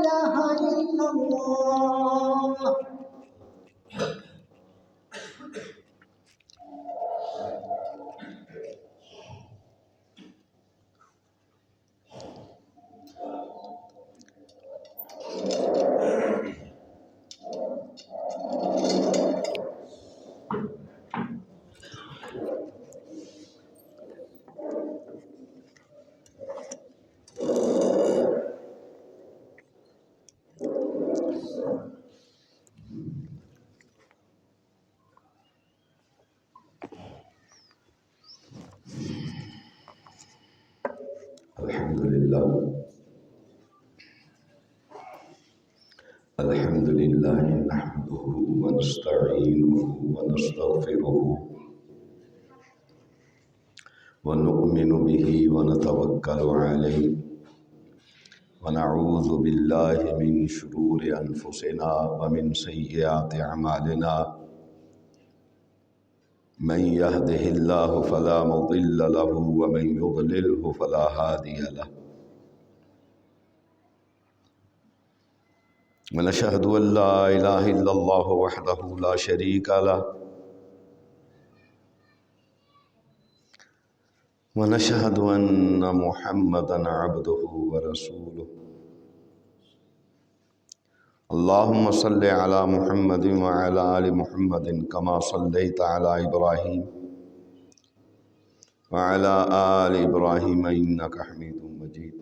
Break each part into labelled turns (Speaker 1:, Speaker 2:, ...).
Speaker 1: إله إلا الله.
Speaker 2: الحمد لله نحمده ونستعينه ونستغفره ونؤمن به ونتوكل عليه ونعوذ بالله من شرور أنفسنا ومن سيئات أعمالنا من يهده الله فلا مضل له ومن يضلله فلا هادي له ونشهد أن لا إله إلا الله وحده لا شريك له ونشهد أن محمدا عبده ورسوله اللهم صل على محمد وعلى آل محمد كما صليت على إبراهيم وعلى آل إبراهيم إنك حميد مجيد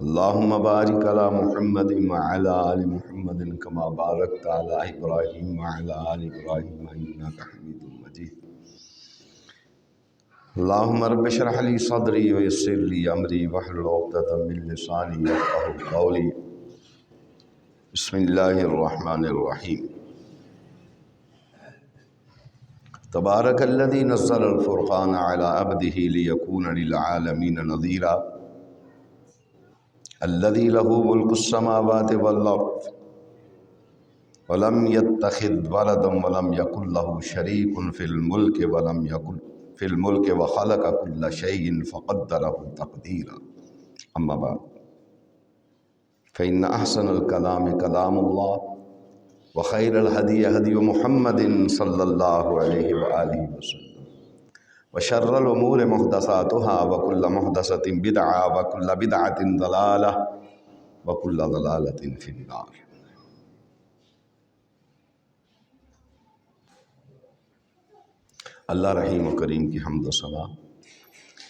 Speaker 2: اللهم بارك على محمد وعلى آل محمد كما باركت على إبراهيم وعلى آل إبراهيم إنك حميد مجيد اللهم رب اشرح لي صدري ويسر لي أمري واحلل عقدة من لساني يفقهوا قولي بسم الله الرحمن الرحيم تبارك الذي نزل الفرقان على عبده ليكون للعالمين نذيرا الذي له ملك السماوات والأرض ولم يتخذ ولدا ولم يكن له شريك في الملك وخلق كل شيء فقدره تقديرا أما بعد فإن أحسن الكلام كلام الله وخير الهدي هدي محمد صلى الله عليه وآله وسلم وشر الأمور محدثاتها وكل محدثة بدعة وكل بدعة ضلالة وكل ضلالة في النار. اللہ رحیم و کریم کی حمد و ثنا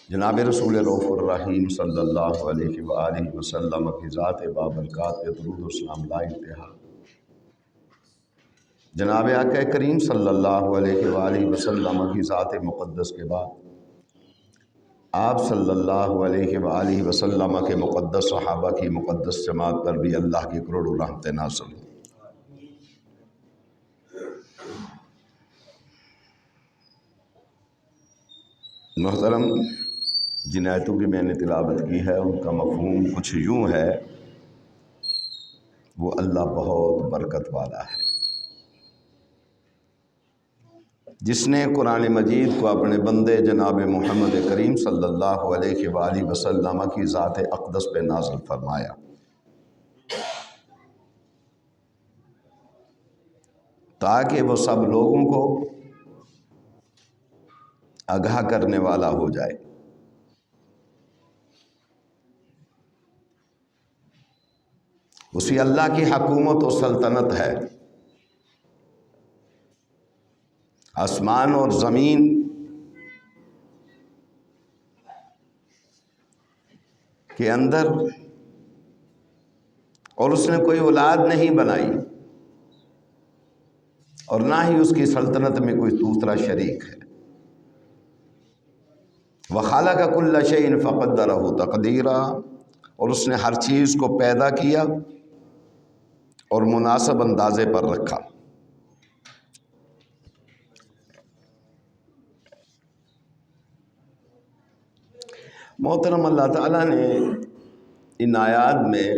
Speaker 2: جناب رسول رؤوف الرحیم صلی اللہ علیہ وآلہ وسلم کی ذات بابرکات پہ درود و سلام لا انتہا، جناب آقا کریم صلی اللہ علیہ وآلہ وسلم کی ذات مقدس کے بعد آپ صلی اللہ علیہ وآلہ وسلم کے مقدس صحابہ کی مقدس جماعت پر بھی اللہ کی کروڑوں رحمتیں نازل ہوں۔ محترم، جن آیتوں کی میں نے تلاوت کی ہے ان کا مفہوم کچھ یوں ہے، وہ اللہ بہت برکت والا ہے جس نے قرآن مجید کو اپنے بندے جناب محمد کریم صلی اللہ علیہ وآلہ وسلم کی ذات اقدس پہ نازل فرمایا تاکہ وہ سب لوگوں کو آگاہ کرنے والا ہو جائے۔ اسی اللہ کی حکومت و سلطنت ہے، آسمان اور زمین کے اندر، اور اس نے کوئی اولاد نہیں بنائی اور نہ ہی اس کی سلطنت میں کوئی دوسرا شریک ہے۔ وَخَلَقَ كُلَّ شَيْءٍ فَقَدَّرَهُ تَقْدِيرًا، اور اس نے ہر چیز کو پیدا کیا اور مناسب اندازے پر رکھا۔ محترم، اللہ تعالیٰ نے ان آیات میں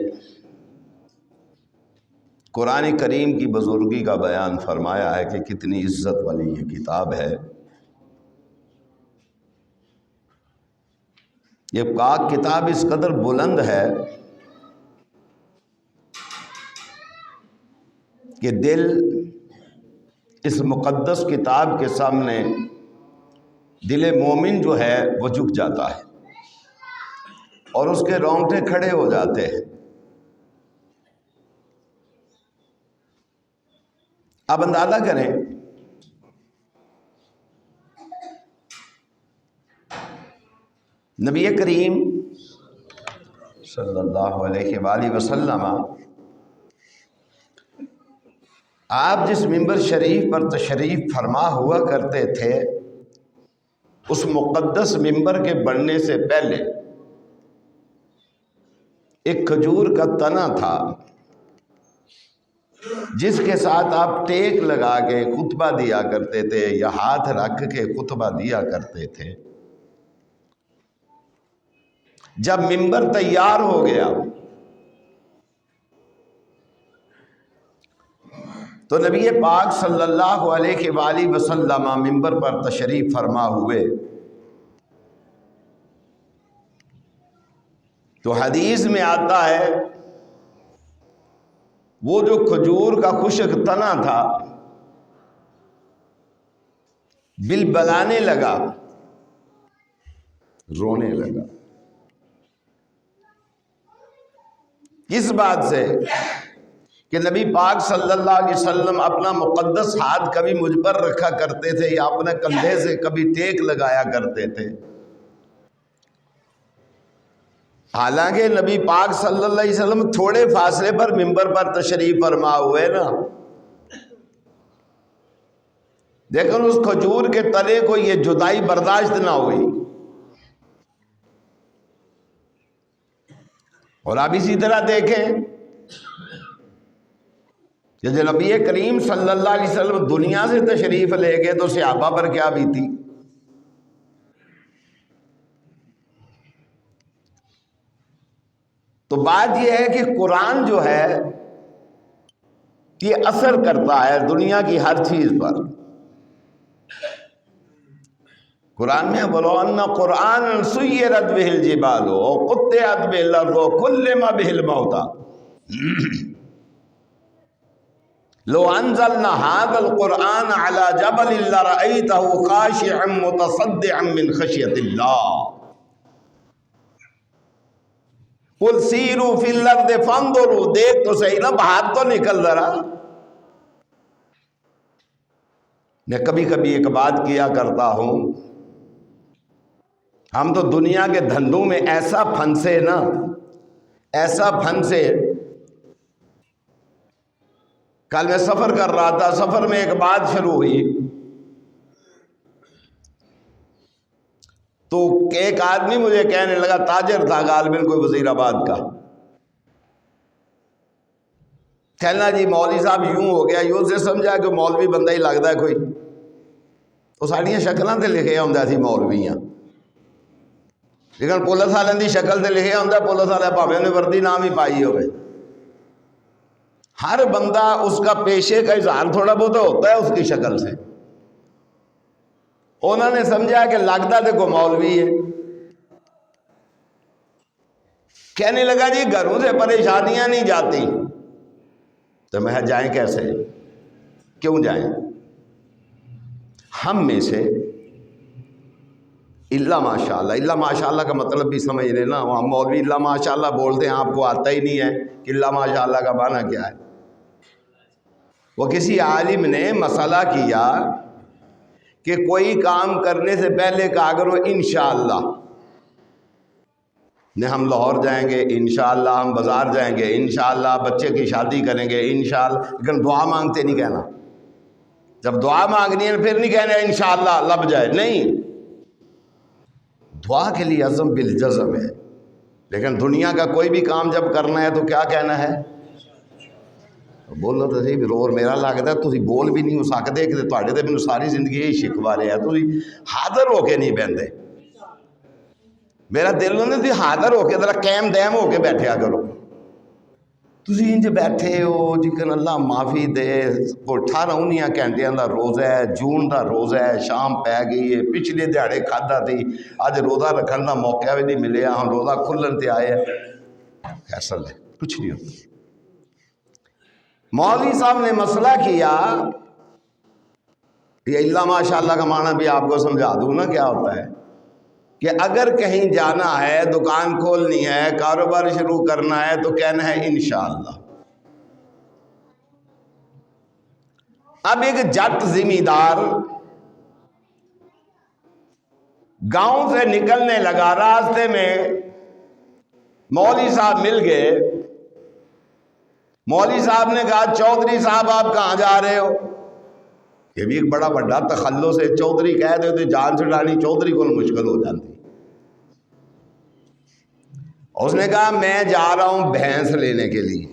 Speaker 2: قرآن کریم کی بزرگی کا بیان فرمایا ہے کہ کتنی عزت والی یہ کتاب ہے۔ یہ پاک کتاب اس قدر بلند ہے کہ دل اس مقدس کتاب کے سامنے، دل مومن جو ہے وہ جھک جاتا ہے اور اس کے رونگٹے کھڑے ہو جاتے ہیں۔ آپ اندازہ کریں، نبی کریم صلی اللہ علیہ وآلہ وسلم آپ جس ممبر شریف پر تشریف فرما ہوا کرتے تھے، اس مقدس ممبر کے بننے سے پہلے ایک کھجور کا تنا تھا جس کے ساتھ آپ ٹیک لگا کے خطبہ دیا کرتے تھے یا ہاتھ رکھ کے خطبہ دیا کرتے تھے۔ جب ممبر تیار ہو گیا تو نبی پاک صلی اللہ علیہ وآلہ وسلم ممبر پر تشریف فرما ہوئے تو حدیث میں آتا ہے وہ جو کھجور کا خشک تنا تھا بلبلانے لگا، رونے لگا۔ کس بات سے؟ کہ نبی پاک صلی اللہ علیہ وسلم اپنا مقدس ہاتھ کبھی مجھ پر رکھا کرتے تھے یا اپنے کندھے سے کبھی ٹیک لگایا کرتے تھے، حالانکہ نبی پاک صلی اللہ علیہ وسلم تھوڑے فاصلے پر ممبر پر تشریف فرما ہوئے نا، لیکن اس کھجور کے تنے کو یہ جدائی برداشت نہ ہوئی۔ اور آپ اسی طرح دیکھیں کہ جب نبی کریم صلی اللہ علیہ وسلم دنیا سے تشریف لے گئے تو صحابہ پر کیا بیتی۔ تو بات یہ ہے کہ قرآن جو ہے یہ اثر کرتا ہے دنیا کی ہر چیز پر۔ قرآن میں بولو ان قرآن سیرت بہ الجبال وقطعت بہ الارض وکلم بہ الموتى لو انزلنا هذا القرآن على جبل لرأيته خاشعا متصدعا من خشية الله قل سیروا فی الارض فانظروا، دیکھ تو صحیح نا، باہر تو نکل ذرا۔ میں کبھی کبھی ایک بات کیا کرتا ہوں، ہم تو دنیا کے دھندوں میں ایسا پھنسے نا، ایسا پھنسے۔ کل میں سفر کر رہا تھا، سفر میں ایک بات شروع ہوئی تو ایک آدمی مجھے کہنے لگا، تاجر تھا غالباً کوئی وزیر آباد کا، کہنا جی مولوی صاحب یوں ہو گیا، یوں سے سمجھا کہ مولوی بندہ ہی لگتا ہے کوئی، وہ ساڑیاں شکلوں سے لکھے ہوں سی مولویاں، لیکن پولیس والوں کی شکل سے لکھے ہوں، پولیس والے بھاوے نے وردی نام ہی پائی ہوئے۔ ہر بندہ اس کا پیشے کا اظہار تھوڑا بہت ہوتا ہے اس کی شکل سے۔ انہوں نے سمجھا کہ لگتا دیکھو مولوی ہے، کہنے لگا جی گھروں سے پریشانیاں نہیں جاتی، تو میں جائیں کیسے، کیوں جائیں؟ ہم میں سے اللہ ماشاءاللہ، اللہ ماشاءاللہ کا مطلب بھی سمجھ لیں نا، ہم مولوی اللہ ماشاءاللہ بولتے ہیں، آپ کو آتا ہی نہیں ہے کہ اللہ ماشاءاللہ کا معنی کیا ہے۔ وہ کسی عالم نے مسئلہ کیا کہ کوئی کام کرنے سے پہلے کہا کرو انشاءاللہ، نے ہم لاہور جائیں گے انشاءاللہ، ہم بازار جائیں گے انشاءاللہ، بچے کی شادی کریں گے انشاءاللہ، لیکن دعا مانگتے نہیں کہنا۔ جب دعا مانگنی ہے پھر نہیں کہنا انشاءاللہ لب جائے، نہیں، دعا کے لیے عزم بالجزم ہے، لیکن دنیا کا کوئی بھی کام جب کرنا ہے تو کیا کہنا ہے؟ بولنا تو صحیح، روز میرا لگتا ہے تسی بول بھی نہیں ہو سکتے کہ تواڈے تے مینوں ساری زندگی یہ شکوا رہے ہیں، تسی حاضر ہو کے نہیں بہندے۔ میرا دل نہیں تھی حاضر ہو کے ذرا قائم دائم ہو کے بیٹھیا کرو۔ ਤੁਸੀਂ ਇੰਜ ਬੈਠੇ ਹੋ ਜਿਕਨ ਅੱਲਾ ਮਾਫੀ ਦੇ। ਉਹ 18-19 ਘੰਟਿਆਂ ਦਾ ਰੋਜ਼ਾ ਹੈ, ਜੂਨ ਦਾ ਰੋਜ਼ਾ ਹੈ, ਸ਼ਾਮ ਪੈ ਗਈ ਹੈ, ਪਿਛਲੇ ਦਿਹਾੜੇ ਖਾਧਾ ਸੀ, ਅੱਜ ਰੋਜ਼ਾ ਰੱਖਣ ਦਾ ਮੌਕਾ ਵੀ ਨਹੀਂ ਮਿਲਿਆ, ਹੁਣ ਰੋਜ਼ਾ ਖੁੱਲਣ ਤੇ ਆਏ ਫੈਸਲ ہے کچھ نہیں ہوتا۔ مولوی صاحب نے مسئلہ کیا، یہ اللہ ماشاء اللہ کا معنی بھی آپ کو سمجھا دوں نا کیا ہوتا ہے، کہ اگر کہیں جانا ہے، دکان کھولنی ہے، کاروبار شروع کرنا ہے تو کہنا ہے انشاءاللہ۔ اب ایک جٹ زمیندار گاؤں سے نکلنے لگا، راستے میں مولوی صاحب مل گئے۔ مولوی صاحب نے کہا چودھری صاحب آپ کہاں جا رہے ہو؟ یہ بھی ایک بڑا بڑا تخلص ہے، چودھری کہہ دے تو جان چھڑانی چودھری کو مشکل ہو جاتی۔ اس نے کہا میں جا رہا ہوں بھینس لینے کے لیے۔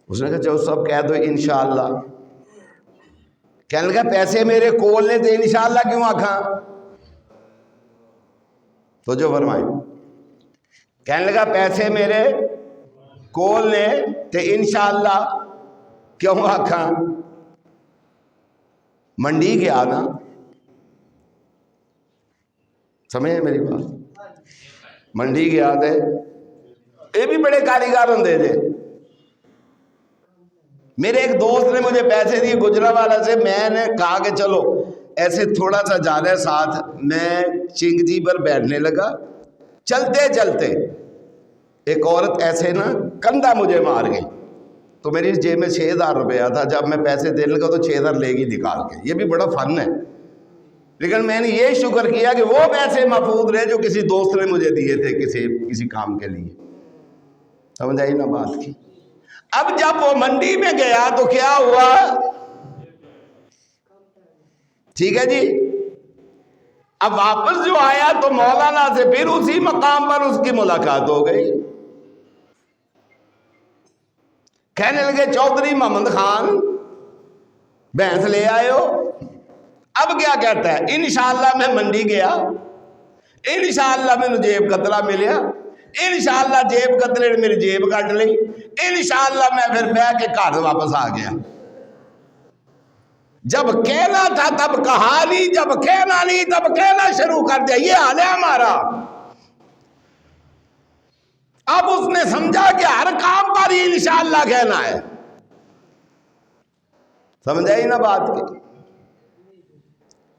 Speaker 2: اس نے کہا چلو سب کہہ دو انشاءاللہ۔ کہنے لگا پیسے میرے کول نے تو انشاءاللہ کیوں آکھاں؟ تو جو فرمائیں، کہنے لگا پیسے میرے کول نے تے انشاءاللہ کیوں آکھاں؟ منڈی گیا نا، سمجھے میری بات؟ منڈی گیا تھے، یہ بھی بڑے کاریگر ہوندے تھے۔ میرے ایک دوست نے مجھے پیسے دیے گجرانوالہ سے، میں نے کہا کہ چلو ایسے تھوڑا سا جانا ہے ساتھ، میں چنگجی پر بیٹھنے لگا، چلتے چلتے ایک عورت ایسے نا کندھا مجھے مار گئی، تو میری جیب میں 6000 روپیہ تھا، جب میں پیسے دینے لگا تو 6000 لے گی نکال کے۔ یہ بھی بڑا فن ہے، لیکن میں نے یہ شکر کیا کہ وہ پیسے محفوظ رہے جو کسی دوست نے مجھے دیے تھے کسی کام کے لیے۔ سمجھ آئی نا بات کی؟ اب جب وہ منڈی میں گیا تو کیا ہوا؟ ٹھیک ہے جی، اب واپس جو آیا تو مولانا سے پھر اسی مقام پر اس کی ملاقات ہو گئی۔ کہنے لگے چودھری محمد خان بھینس لے آئے ہو؟ اب کیا کہتا ہے؟ انشاءاللہ میں منڈی گیا، انشاءاللہ میں جیب کترا ملیا، انشاءاللہ جیب کترے نے میری جیب کٹ لی، انشاءاللہ میں پھر بہ کے گھر واپس آ گیا۔ جب کہنا تھا تب کہا نہیں، جب کہنا نہیں تب کہنا شروع کر دیا، یہ حال ہے ہمارا۔ اب اس نے سمجھا کہ ہر کام پر ہی انشاءاللہ کہنا ہے۔ سمجھ آئی نا بات کی؟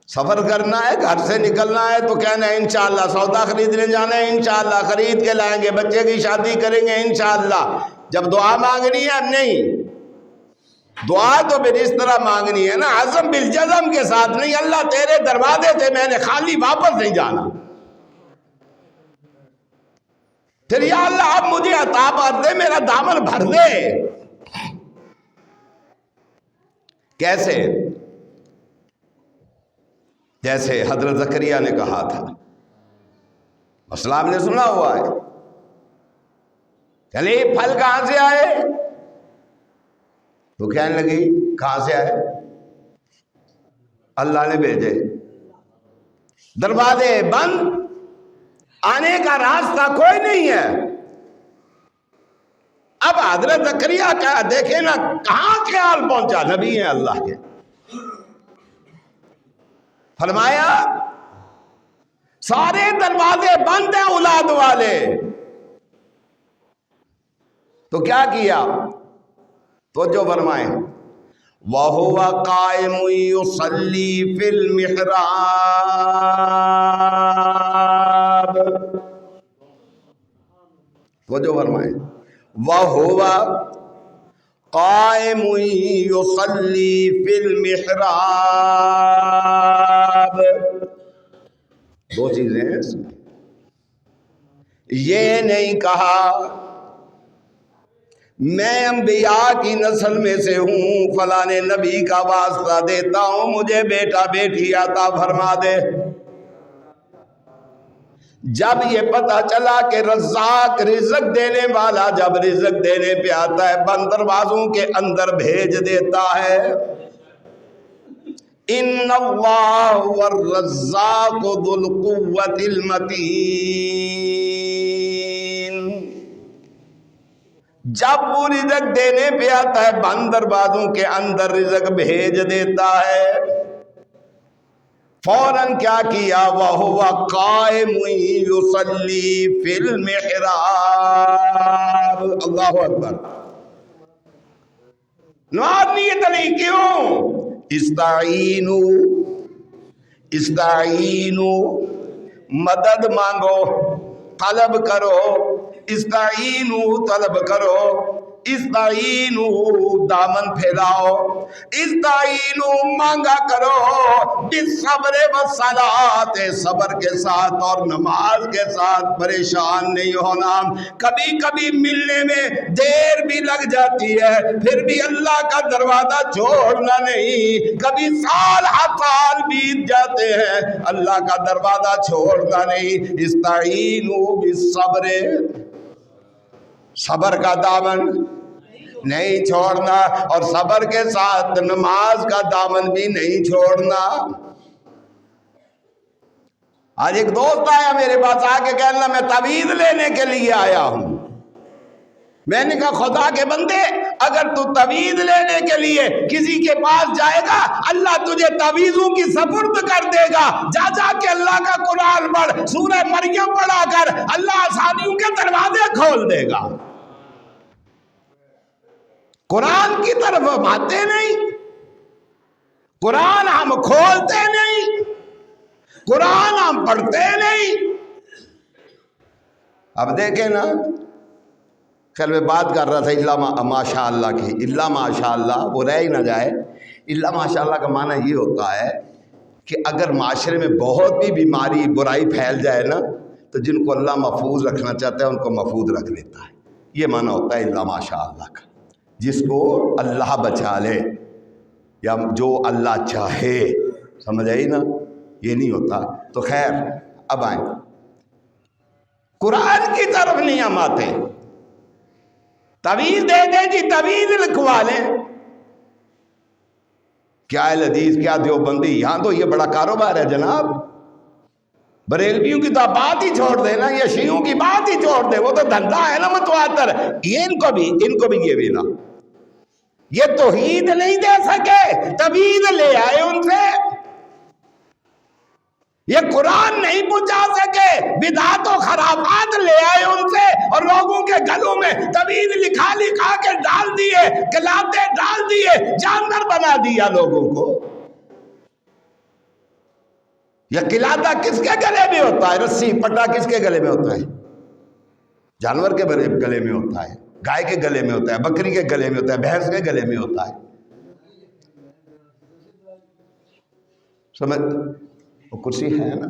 Speaker 2: سفر کرنا ہے، گھر سے نکلنا ہے تو کہنا ہے انشاءاللہ، سودا خریدنے جانا ہے انشاءاللہ، خرید کے لائیں گے، بچے کی شادی کریں گے انشاءاللہ۔ جب دعا مانگنی ہے نہیں، دعا تو پھر اس طرح مانگنی ہے نا، عزم بالجزم کے ساتھ نہیں، اللہ تیرے دروازے تھے میں نے خالی واپس نہیں جانا۔ پھر یا اللہ اب مجھے عطا کر دے، میرا دامن بھر دے۔ کیسے؟ جیسے حضرت زکریا نے کہا تھا، مسئلہ آپ نے سنا ہوا ہے، چلے پھل کہاں سے آئے؟ تو کہنے لگی کہاں سے آئے؟ اللہ نے بھیجے۔ دروازے بند، آنے کا راستہ کوئی نہیں ہے۔ اب حضرت زکریا کا دیکھیں نا کہاں خیال پہنچا، نبی ہیں اللہ کے، فرمایا سارے دروازے بند ہیں اولاد والے، تو کیا کیا؟ تو جو فرمائیں وَهُوَ قَائِمٌ يُصَلِّي فِي الْمِحْرَابِ، تو جو فرمائیں وَهُوَ قَائِمٌ يُصَلِّي فِي الْمِحْرَابِ، دو چیزیں ہیں اس میں۔ یہ نہیں کہا میں انبیاء کی نسل میں سے ہوں، فلاں نبی کا واسطہ دیتا ہوں مجھے بیٹا بیٹی عطا فرما دے۔ جب یہ پتہ چلا کہ رزاق رزق دینے والا جب رزق دینے پہ آتا ہے بند دروازوں کے اندر بھیج دیتا ہے۔ ان اللہ والرزاق ذو القوة المتین، جب وہ رزق دینے پہ آتا ہے بند دروازوں کے اندر رزق بھیج دیتا ہے. فوراً کیا کیا؟ وَهُوَ قَائِمٌ يُصَلِّي فِي الْمِحْرَابِ. اللہ اکبر. نماز نیت نہیں کیوں؟ استعینوا مدد مانگو، طلب کرو. استعینوا طلب کرو. استعینوا دامن پھیلاؤ. استعینوا مانگا کرو. بالصبر والصلاۃ صبر کے ساتھ اور نماز کے ساتھ. پریشان نہیں ہونا. کبھی کبھی ملنے میں دیر بھی لگ جاتی ہے، پھر بھی اللہ کا دروازہ چھوڑنا نہیں. کبھی سال سال بیت جاتے ہیں، اللہ کا دروازہ چھوڑنا نہیں. استعینوا بالصبر، صبر کا دامن نہیں چھوڑنا، اور صبر کے ساتھ نماز کا دامن بھی نہیں چھوڑنا. آج ایک دوست آیا میرے پاس، آ کے کہنا میں تعویذ لینے کے لیے آیا ہوں. میں نے کہا خدا کے بندے، اگر تو تعویذ لینے کے لیے کسی کے پاس جائے گا اللہ تجھے تعویذوں کی سپرد کر دے گا. جا کے اللہ کا قرآن پڑھ، سورہ مریم پڑھا کر اللہ آسانیوں کے دروازے کھول دے گا. قرآن کی طرف ہم آتے نہیں، قرآن ہم کھولتے نہیں، قرآن ہم پڑھتے نہیں. اب دیکھیں نا، کل میں بات کر رہا تھا اللہ ماشاء اللہ کی. اللہ ماشاء اللہ وہ رہ ہی نہ جائے. اللہ ماشاء اللہ کا معنی یہ ہوتا ہے کہ اگر معاشرے میں بہت بھی بیماری برائی پھیل جائے نا، تو جن کو اللہ محفوظ رکھنا چاہتا ہے ان کو محفوظ رکھ لیتا ہے. یہ معنی ہوتا ہے اللہ ماشاء اللہ کا. جس کو اللہ بچا لے یا جو اللہ چاہے، سمجھ آئی نا، یہ نہیں ہوتا. تو خیر اب آئیں، قرآن کی طرف نہیں ہم آتے. تعویذ دے دے جی، تعویذ لکھوا لیں. کیا ہے حدیث، کیا دیوبندی، یہاں تو یہ بڑا کاروبار ہے جناب. بریلویوں کی تو بات ہی چھوڑ دے نا، یہ شیعوں کی بات ہی چھوڑ دے، وہ تو دھندا ہے نا متواتر. یہ ان کو بھی یہ بھی نا، یہ توحید نہیں دے سکے، تعویذ لے آئے ان سے. یہ قرآن نہیں پہنچا سکے، بدعات و خرافات لے آئے ان سے، اور لوگوں کے گلوں میں تعویذ لکھا کے ڈال دیے، کلاتے ڈال دیے، جانور بنا دیا لوگوں کو. یہ کلاتا کس کے گلے میں ہوتا ہے؟ رسی پٹا کس کے گلے میں ہوتا ہے؟ جانور کے گلے میں ہوتا ہے، گائے کے گلے میں ہوتا ہے، بکری کے گلے میں ہوتا ہے، بھینس کے گلے میں ہوتا ہے. سمجھ؟ وہ کرسی ہے نا،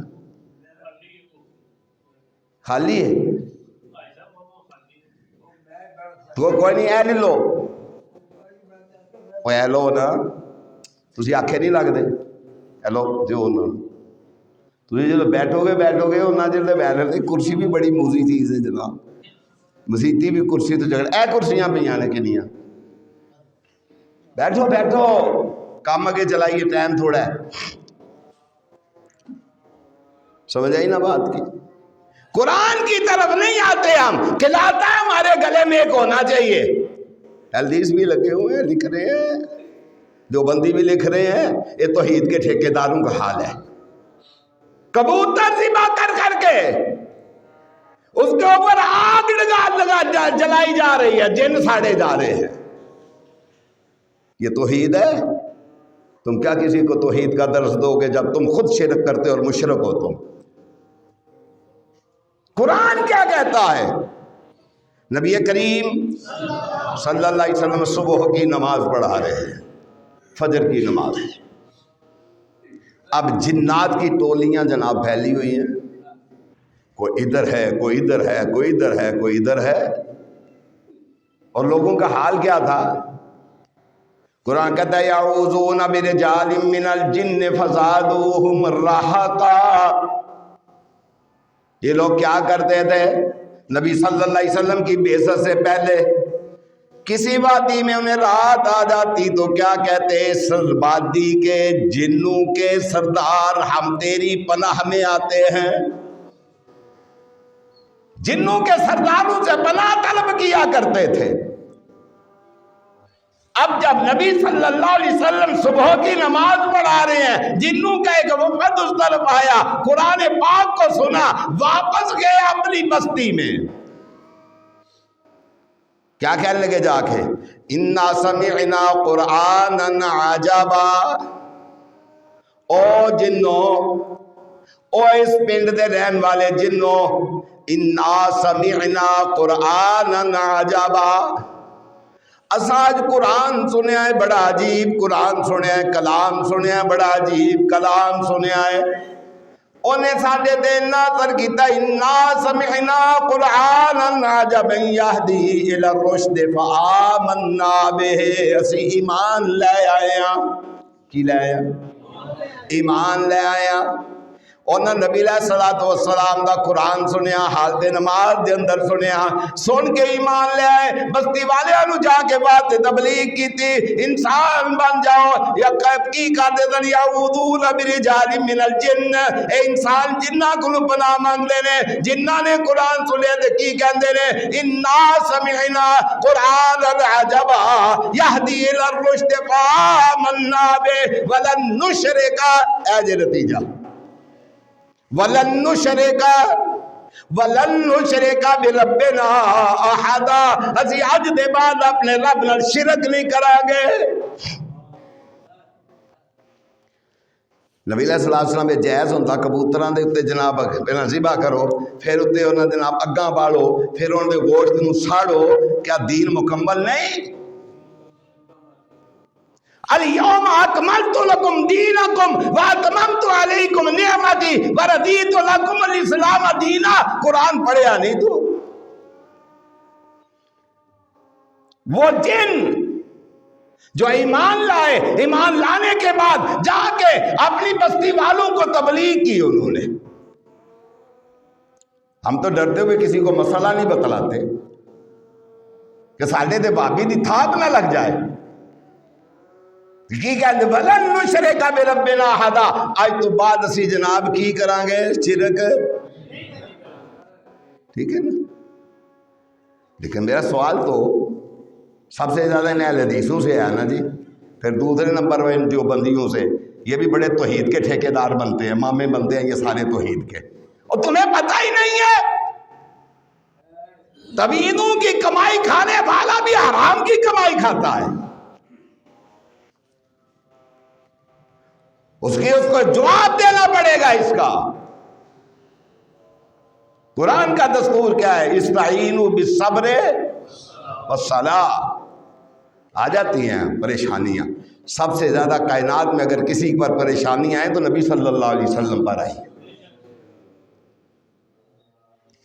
Speaker 2: خالی ہے تو کوئی نہیں. اے لو اے لو نا، تسی آکھے نہیں لگتے. اے لو جو نا، تسی جب بیٹھو گے انہاں چر تے بیٹھ رہے. کرسی بھی بڑی موزی چیز ہے جناب. مسیتی بھی کرسی تو جگڑ. اے کرسیاں پہ نے کنیاں. بیٹھو کام اگے چلائیے، ٹائم تھوڑا ہے. سمجھ آئی نا بات کی؟ قرآن کی طرف نہیں آتے ہم. کھلاتا ہمارے گلے میں ایک ہونا چاہیے. حدیث بھی لگے ہوئے ہیں، لکھ رہے ہیں، دیوبندی بھی لکھ رہے ہیں. یہ توحید کے ٹھیکیداروں کا حال ہے. کبوتر ذبح کر کے اس کے اوپر آگ لگا جلائی جا رہی ہے، جن ساڑے جا رہے ہیں. یہ توحید ہے؟ تم کیا کسی کو توحید کا درس دو گے جب تم خود شرک کرتے اور مشرک ہو تم؟ قرآن کیا کہتا ہے؟ نبی کریم صلی اللہ علیہ وسلم صبح کی نماز پڑھا رہے ہیں، فجر کی نماز. اب جنات کی ٹولیاں جناب پھیلی ہوئی ہیں، کوئی ادھر ہے، کوئی ادھر ہے، کوئی ادھر ہے، کوئی ادھر ہے. اور لوگوں کا حال کیا تھا؟ قرآن کہتا ہے یعوذون برجال من الجن فزادوہم رہقا. یہ لوگ کیا کرتے تھے؟ نبی صلی اللہ علیہ وسلم کی بعثت سے پہلے کسی وادی میں انہیں رات آ جاتی تو کیا کہتے؟ اس وادی کے جنوں کے سردار ہم تیری پناہ میں آتے ہیں. جنوں کے سرداروں سے پناہ طلب کیا کرتے تھے. اب جب نبی صلی اللہ علیہ وسلم صبح کی نماز پڑھا رہے ہیں، جنوں کا ایک وفد اس طرف آیا، قرآن پاک کو سنا، واپس گئے اپنی بستی میں، کیا کہنے لگے جا کے؟ اِنَّا سَمِعْنَا قُرْآنًا عَجَبًا، او جنوں، او اس پنڈ دے رہن والے جنوں، اِنَّا سَمِعْنَا قُرْآنًا عَجَبًا، اساں اج قرآن سنیا ہے بڑا عجیب قرآن سنیا ہے، کلام سنیا ہے بڑا عجیب کلام سنیا ہے۔ انہیں ساڈے تے اتنا اثر کیتا، اِنَّا سَمِعْنَا قُرْآنًا عَجَبًا يَهْدِي إِلَى الرُّشْدِ فَآمَنَّا بِهِ، اسی ایمان لے آئے ہیں۔ کی لے آئے ہیں؟ ایمان لے آئے ہیں۔ انہاں نبی علیہ السلام دا قرآن سنیا، حالت نماز دے اندر سنیا، سن کے ایمان لے آئے، بستی والے انہوں جا کے بات تبلیغ کی تھی، انسان بن جاؤ، یا کی کہتے ہیں یعوذون برجال من الجن، اے انسان جنہ کو پناہ مانگ لینے، جنہ نے قرآن سنے تھے کی کہتے ہیں اِنَّا سَمِعْنَا قُرْآنًا عَجَبًا يَهْدِي إِلَى الرُّشْدِ فَآمَنَّا بِهِ وَلَن نُشْرِكَ، اے جے نتیجہ وَلَن نُشْرِكَ بِرَبِّنَا أَحَدًا، اسی اج دے بعد اپنے رب نال شرک نہیں کریں گے۔ نبی علیہ السلام میں جائز ہوتا کبوتراں دے اتے جناب پہلا ذبح کرو، پھر اتے انہاں دے جناب اگاں بالو، پھر انہاں دے گوشت نوں ساڑو، کیا دین مکمل نہیں؟ اليوم اکملت لکم دینکم واتممت علیکم نعمتی وردیت لکم الاسلام دینا۔ قرآن پڑھیا نہیں تو؟ وہ جن جو ایمان لائے، ایمان لانے کے بعد جا کے اپنی بستی والوں کو تبلیغ کی انہوں نے۔ ہم تو ڈرتے ہوئے کسی کو مسئلہ نہیں بتلاتے کہ ساڈے تے بھابی دی تھاپ نہ لگ جائے، کی کہتے وَلَن نُشْرِكَ بِرَبِّنَا أَحَدًا، آج تو بعد اسی جناب کی کریں گے شرک، ٹھیک ہے نا؟ لیکن میرا سوال تو سب سے زیادہ ان اہل حدیثوں سے ہے نا جی، پھر دوسرے نمبر پر ان دیوبندیوں سے، یہ بھی بڑے توحید کے ٹھیکیدار بنتے ہیں، مامے بنتے ہیں یہ سارے توحید کے، اور تمہیں پتہ ہی نہیں ہے توحیدوں کی کمائی کھانے والا بھی حرام کی کمائی کھاتا ہے، اس کو جواب دینا پڑے گا اس کا۔ قرآن کا دستور کیا ہے؟ استعینوا بالصبر والصلاۃ۔ آ جاتی ہیں پریشانیاں، سب سے زیادہ کائنات میں اگر کسی پر پریشانیاں آئیں تو نبی صلی اللہ علیہ وسلم پر آئی۔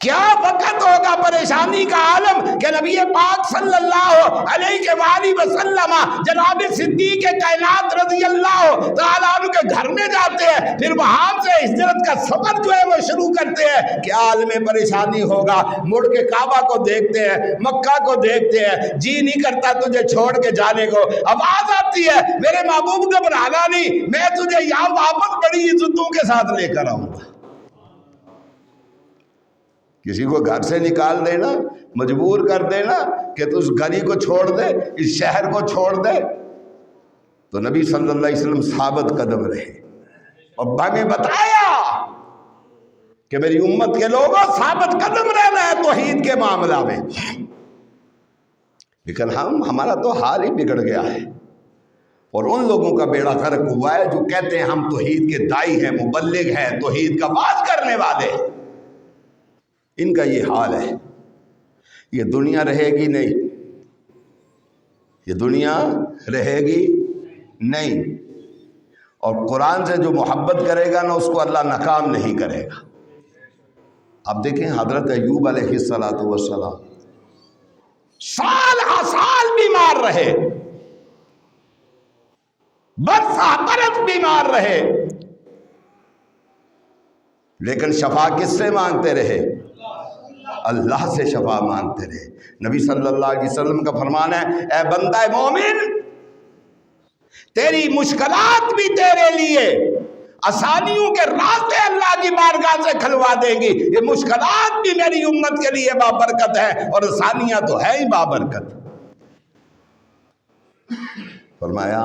Speaker 2: کیا وقت ہوگا پریشانی کا عالم کہ نبی پاک صلی اللہ علیہ وآلہ وسلم جناب صدیق کائنات رضی اللہ تعالیٰ عنہ کے گھر میں جاتے ہیں، پھر وہاں سے ہجرت کا سفر جو ہے وہ شروع کرتے ہیں، کیا عالم پریشانی ہوگا؟ مڑ کے کعبہ کو دیکھتے ہیں، مکہ کو دیکھتے ہیں، جی نہیں کرتا تجھے چھوڑ کے جانے کو، آواز آتی ہے میرے محبوب گھبرانا نہیں، میں تجھے یہاں واپس بڑی عزتوں کے ساتھ لے کر آؤں گا۔ کسی کو گھر سے نکال دینا، مجبور کر دینا کہ تو اس گھر کو چھوڑ دے، اس شہر کو چھوڑ دے، تو نبی صلی اللہ علیہ وسلم ثابت قدم رہے اور ہمیں بتایا کہ میری امت کے لوگوں ثابت قدم رہنا ہے توحید کے معاملہ میں۔ لیکن ہمارا تو حال ہی بگڑ گیا ہے، اور ان لوگوں کا بیڑا غرق ہوا ہے جو کہتے ہیں ہم توحید کے دائی ہیں، مبلغ ہیں، توحید کا باز کرنے والے، ان کا یہ حال ہے۔ یہ دنیا رہے گی نہیں، یہ دنیا رہے گی نہیں، اور قرآن سے جو محبت کرے گا نا اس کو اللہ ناکام نہیں کرے گا۔ اب دیکھیں حضرت ایوب علیہ السلام سال ہا سال بیمار رہے، برس بیمار رہے، لیکن شفا کس سے مانگتے رہے؟ اللہ سے شفا مانگتے رہے۔ نبی صلی اللہ علیہ وسلم کا فرمان ہے اے بندہ مومن، تیری مشکلات بھی تیرے لیے آسانیوں کے راستے اللہ کی بارگاہ سے کھلوا دیں گی، یہ مشکلات بھی میری امت کے لیے بابرکت ہے اور آسانیاں تو ہے ہی بابرکت۔ فرمایا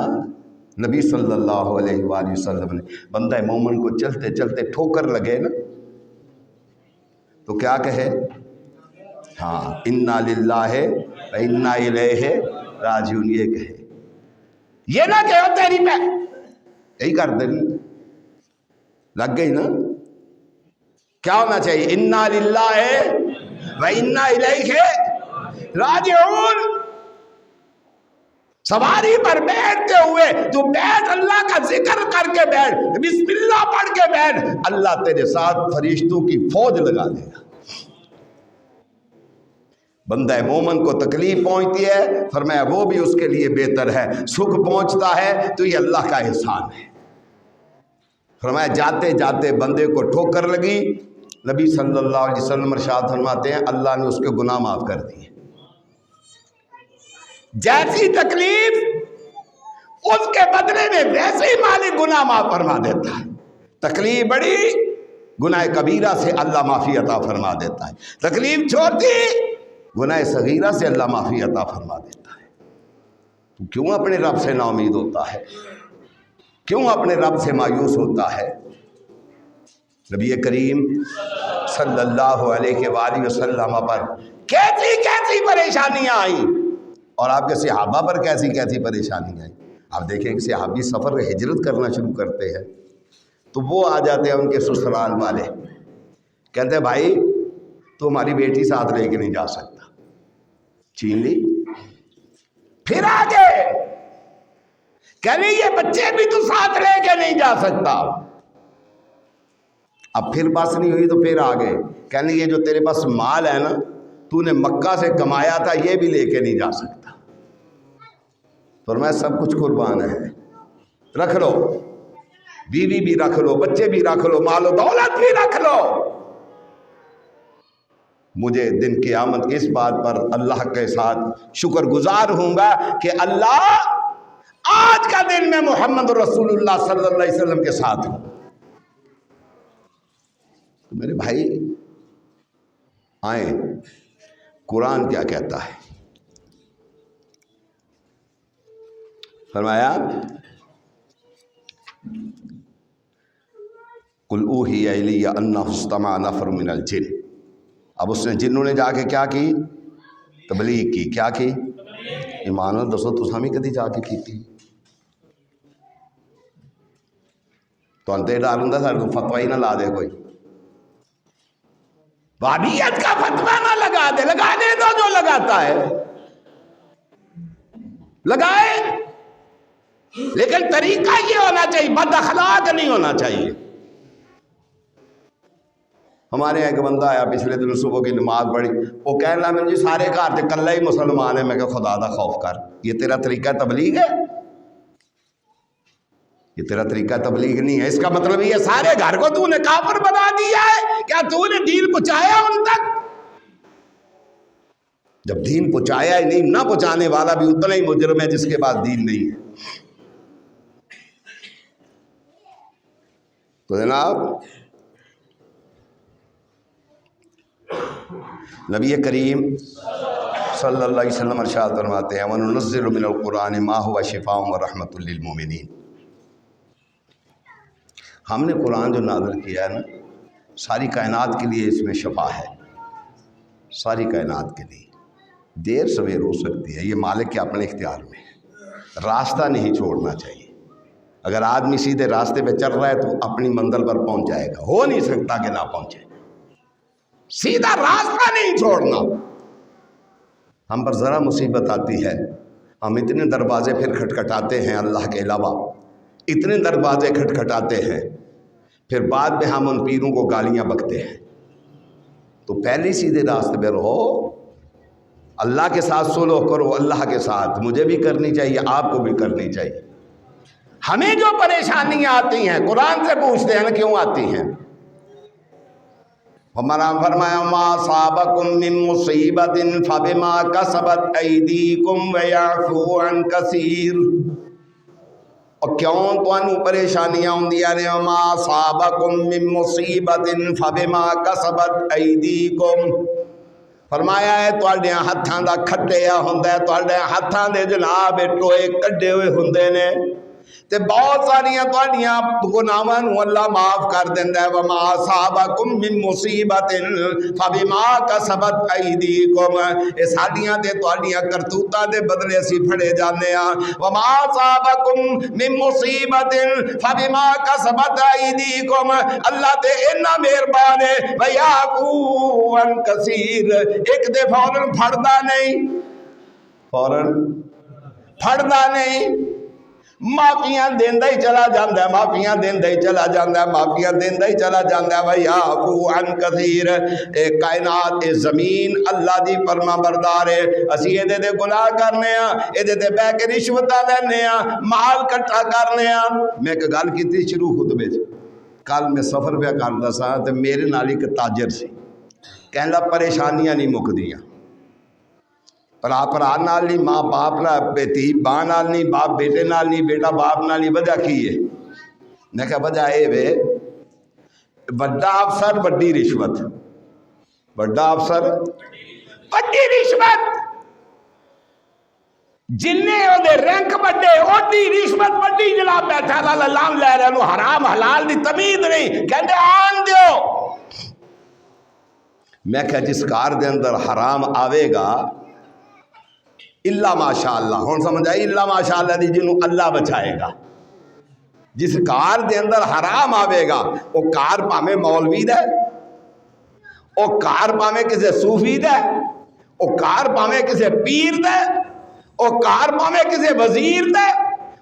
Speaker 2: نبی صلی اللہ علیہ وآلہ وسلم نے بندہ مومن کو چلتے چلتے ٹھوکر لگے نا تو کیا کہے؟ ہاں انا للہ و انا الیہ راجعون، یہ کہے، یہ نہ کہ تیری پہ یہی کر دینی لگ گئی نا. کیا ہونا چاہیے؟ انا للہ و انا الیہ راجعون. سواری پر بیٹھتے ہوئے تو بیٹھ، اللہ کا ذکر کر کے بیٹھ، بسم اللہ پڑھ کے بیٹھ، اللہ تیرے ساتھ فرشتوں کی فوج لگا دے گا. بندہ مومن کو تکلیف پہنچتی ہے، فرمایا وہ بھی اس کے لیے بہتر ہے. سکھ پہنچتا ہے تو یہ اللہ کا احسان ہے. فرمایا جاتے جاتے بندے کو ٹھوکر لگی، نبی صلی اللہ علیہ وسلم ارشاد فرماتے ہیں اللہ نے اس کے گناہ معاف کر دیے. جیسی تکلیف اس کے بدلے میں ویسے ہی مالک گناہ معاف فرما دیتا ہے. تکلیف بڑی، گناہ کبیرہ سے اللہ معافی عطا فرما دیتا ہے. تکلیف چھوٹی، گناہ صغیرہ سے اللہ معافی عطا فرما دیتا ہے. تو کیوں اپنے رب سے نا امید ہوتا ہے؟ کیوں اپنے رب سے مایوس ہوتا ہے؟ نبی کریم صلی اللہ علیہ وآلہ وسلم پر کیسی کیسی پریشانیاں آئیں اور آپ کے صحابہ پر کیسی کیسی پریشانیاں آئیں. آپ دیکھیں کہ صحابی سفر ہجرت کرنا شروع کرتے ہیں تو وہ آ جاتے ہیں ان کے سسرال والے، کہتے ہیں بھائی تو ہماری بیٹی ساتھ لے کے نہیں جا سکتا. چھین لی. پھر آگے کہنے یہ بچے بھی تو ساتھ لے کے نہیں جا سکتا. اب پھر بس نہیں ہوئی تو پھر آگے کہنے یہ جو تیرے پاس مال ہے نا تو نے مکہ سے کمایا تھا یہ بھی لے کے نہیں جا سکتا. فرمایا سب کچھ قربان ہے، رکھ لو، بیوی بھی رکھ لو، بچے بھی رکھ لو، مال و دولت بھی رکھ لو. مجھے دن قیامت اس بات پر اللہ کے ساتھ شکر گزار ہوں گا کہ اللہ آج کا دن میں محمد رسول اللہ صلی اللہ علیہ وسلم کے ساتھ ہوں. تو میرے بھائی آئیں، قرآن کیا کہتا ہے؟ فرمایا قل اوحی الی انہ استمع نفر من الجن. اب اس نے جنوں نے جا کے کیا کی؟ تبلیغ کی. کیا کی؟ ایمان اللہ دسو تو ہمیں کدی جا کے کی تھی تو انتے ڈال ہوں سارے کو فتوی نہ لا دے کوئی، وہابیت کا فتویٰ نہ لگا دے. لگا دے دو جو لگاتا ہے لگائے، لیکن طریقہ یہ ہونا چاہیے، بد اخلاق نہیں ہونا چاہیے. ہمارے یہاں ایک بندہ آیا پچھلے دن صبح کی نماز پڑھی، وہ کہنے لگا میں جی سارے گھر سے کلہ ہی مسلمان ہے. میں کہ خدا دا خوف کر، یہ تیرا طریقہ تبلیغ ہے؟ یہ تیرا طریقہ تبلیغ نہیں ہے. اس کا مطلب یہ سارے گھر کو تو نے کافر بنا دیا ہے. کیا تو نے دین پہنچایا ان تک؟ جب دین پہنچایا ہی نہیں، نہ پہنچانے والا بھی اتنا ہی مجرم ہے جس کے پاس دین نہیں ہے. تو جناب نبی کریم صلی اللہ علیہ وسلم ارشاد فرماتے ہیں وَنُنَزِّلُ مِنَ الْقُرْآنِ مَا هُوَ شِفَاءٌ وَرَحْمَةٌ لِّلْمُؤْمِنِينَ. ہم نے قرآن جو نازل کیا ہے نا ساری کائنات کے لیے اس میں شفا ہے، ساری کائنات کے لیے. دیر سویر ہو سکتی ہے، یہ مالک کے اپنے اختیار میں ہے. راستہ نہیں چھوڑنا چاہیے. اگر آدمی سیدھے راستے پہ چل رہا ہے تو اپنی منزل پر پہنچ جائے گا. ہو نہیں سکتا کہ نہ پہنچے. سیدھا راستہ نہیں چھوڑنا. ہم پر ذرا مصیبت آتی ہے ہم اتنے دروازے پھر کھٹکھٹاتے ہیں اللہ کے علاوہ، اتنے دروازے کھٹکھٹاتے ہیں، پھر بعد میں ہم ان پیروں کو گالیاں بکتے ہیں. تو پہلے سیدھے راستے پہ رہو، اللہ کے ساتھ سلوک کرو. اللہ کے ساتھ مجھے بھی کرنی چاہیے، آپ کو بھی کرنی چاہیے. ہمیں جو پریشانیاں آتی ہیں قرآن سے پوچھتے ہیں نا کیوں آتی ہیں. ہمارا فرمایا ما صابکم من مصیبت فبما کسبت ایدیکم ویعفو عن کثیر. اور کیوں تو پریشانیاں ہوندیاں نے؟ ما صابکم من مصیبت فبما کسبت ایدیکم. فرمایا ہے تواڈے ہتھاں دا کھٹیا ہوندا ہے، تواڈے ہتھاں دے جناب ٹوئے کڈے ہوئے ہوندے نے، تے بہت ساریاں تواڈیاں گناہاں نوں اللہ معاف کر دیندا ہے۔ وما اصابکم من مصیبت فبما کسبت ایدیکم، اے ساڈیاں تے تواڈیاں کرتوتاں دے بدلے اسی پھڑے جانے ہاں۔ وما اصابکم من مصیبت فبما کسبت ایدیکم، اللہ تے اتنا مہربان ہے ویعفو عن کثیر، ایک دے فوراً پھڑدا نہیں، فوراً پھڑدا نہیں، معافیاں دیندا ہی چلا جاندا ہے، معافیاں دیندا ہی چلا جاندا ہے، معافیاں دیندا ہی چلا جاندا ہے۔ ویعفو عن کثیر، اے کائنات اے زمین اللہ دی فرما بردار ہے، اسی اے دے گناہ کرنے ہاں، اے دے بہ کے رشوتاں لینے ہاں، مال کٹھا کرنے ہاں۔ میں ایک گل کیتی شروع خطبے چ، کل میں سفر پہ کردا سا تے میرے نال ایک تاجر سی، کہندا پریشانیاں نہیں مکدیاں، بھرا بھرا نال نہیں، ماں باپ نال، بیٹی ماں نال نہیں، باپ بیٹے نال نہیں، بیٹا باپ نال نہیں، وجہ کی ہے؟ میں کہا وجہ اے وے بڑا افسر بڑی رشوت، بڑا افسر بڑی رشوت، جنہیں او دے رینک بڑے اوڈی رشوت بڑی، جناب بیٹھا لام لے رہے نو حرام حلال دی تمیز نہیں، کہندے آن دیو۔ میں کہا جس کار دے اندر حرام آوے گا اللہ ماشاء اللہ، ہون سمجھ آئی اللہ ماشاء اللہ دی، جنہوں اللہ بچائے گا۔ جس کار دے اندر حرام آوے گا وہ کار پامے مولوی دے، وہ کار پامے کسے صوفی دے، وہ کار پامے کسے پیر دے، وہ کار پامے کسے وزیر دے،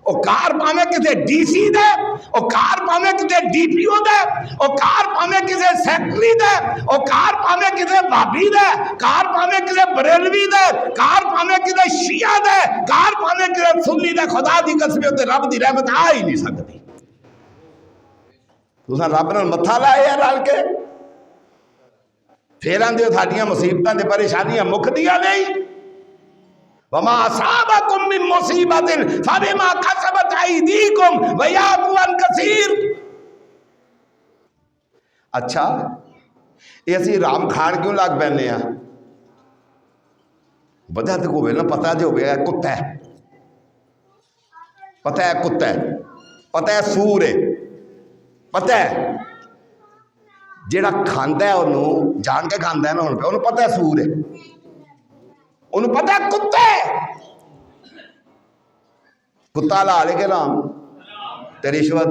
Speaker 2: وہ کار پامے کسے ڈی سی دے، وہ کار پامے کسے ڈی پی او دے، وہ کار پامے کسے سیکٹری دے، وہ کار پامے کسے بھابی دے، کار پامے کسے بریلوی دے، کار پامے کسے شیعہ دے، کار پامے کسے سنی دے، خدا دی قسم تے رب دی رحمت آ ہی نہیں سکتی۔ تساں رب نال متھا لائے رل کے، پھر آندے ہو ساڈیاں مصیبتاں تے پریشانیاں مکدیاں نہیں۔ وما اصابکم من مصیبت فبما کسبت ایدیکم ویعفو عن کثیر۔ اچھا یہ اسی رام کھان کیوں لگ پینے ہیں؟ وجہ تو کوئی نا پتہ جو ہوئے کتا ہے، پتہ ہے کتا ہے، پتہ ہے سور ہے، پتہ ہے جیڑا کھاندا ہے انہوں جان کے کھاندا ہے نا، انہوں پتہ ہے سور ہے، انہوں پتہ ہے کتا ہے۔ کتا حلال ہے کہ حرام؟ تے رشوت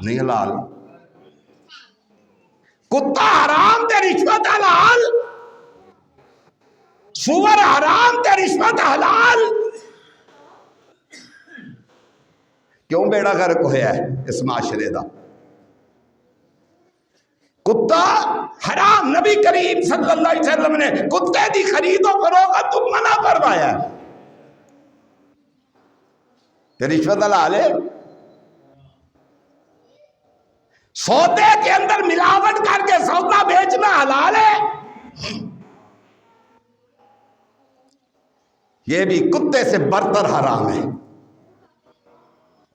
Speaker 2: نہیں حلال؟ کتا حرام تے رشوت حلال؟ سور حرام تے رشوت حلال؟ کیوں بیڑا غرق ہویا ہے اس معاشرے دا؟ کتا حرام، نبی کریم صلی اللہ علیہ وسلم نے کتے دی خرید و فروخت تو منع فرمایا ہے۔ تے رشوت حلال ہے؟ سودے کے اندر ملاوٹ کر کے سودا بیچنا حلال ہے؟ یہ بھی کتے سے برتر حرام ہے۔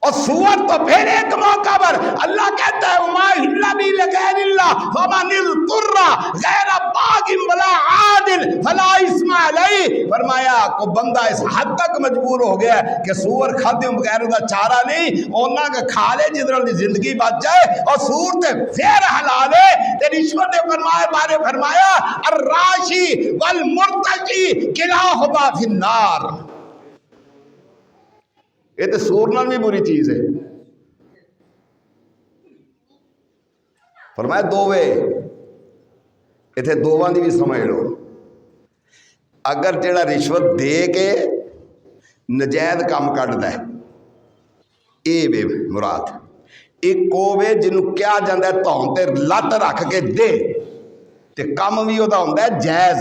Speaker 2: اور سور تو پھر ایک موقع پر اللہ کہتا ہے وما الا لغیر اللہ فمن اضطر غیر باغ ولا عاد فلا اثم علیہ، فرمایا کو بندہ اس حد تک مجبور ہو گیا ہے کہ سور کھادے بغیر دا چارہ نہیں، اونا کا کھا لے جدھر دی زندگی بچ جائے، اور سور تے پھر حلال ہے۔ تے رشوت نے فرمایا بارے فرمایا الراشی والمرتشی کلاہما فی النار، یہ تو سور نال بھی بری چیز ہے۔ فرمایا دووے، اتنے دوواں دی بھی سمجھ لو، اگر جڑا رشوت دے کے نجائز کام کٹدا ہے اے بے مراد، ایک کووے جنوں کیا جاندا ہے تون تے لت رکھ کے دے تے کم بھی وہ ہوندا ہے جائز،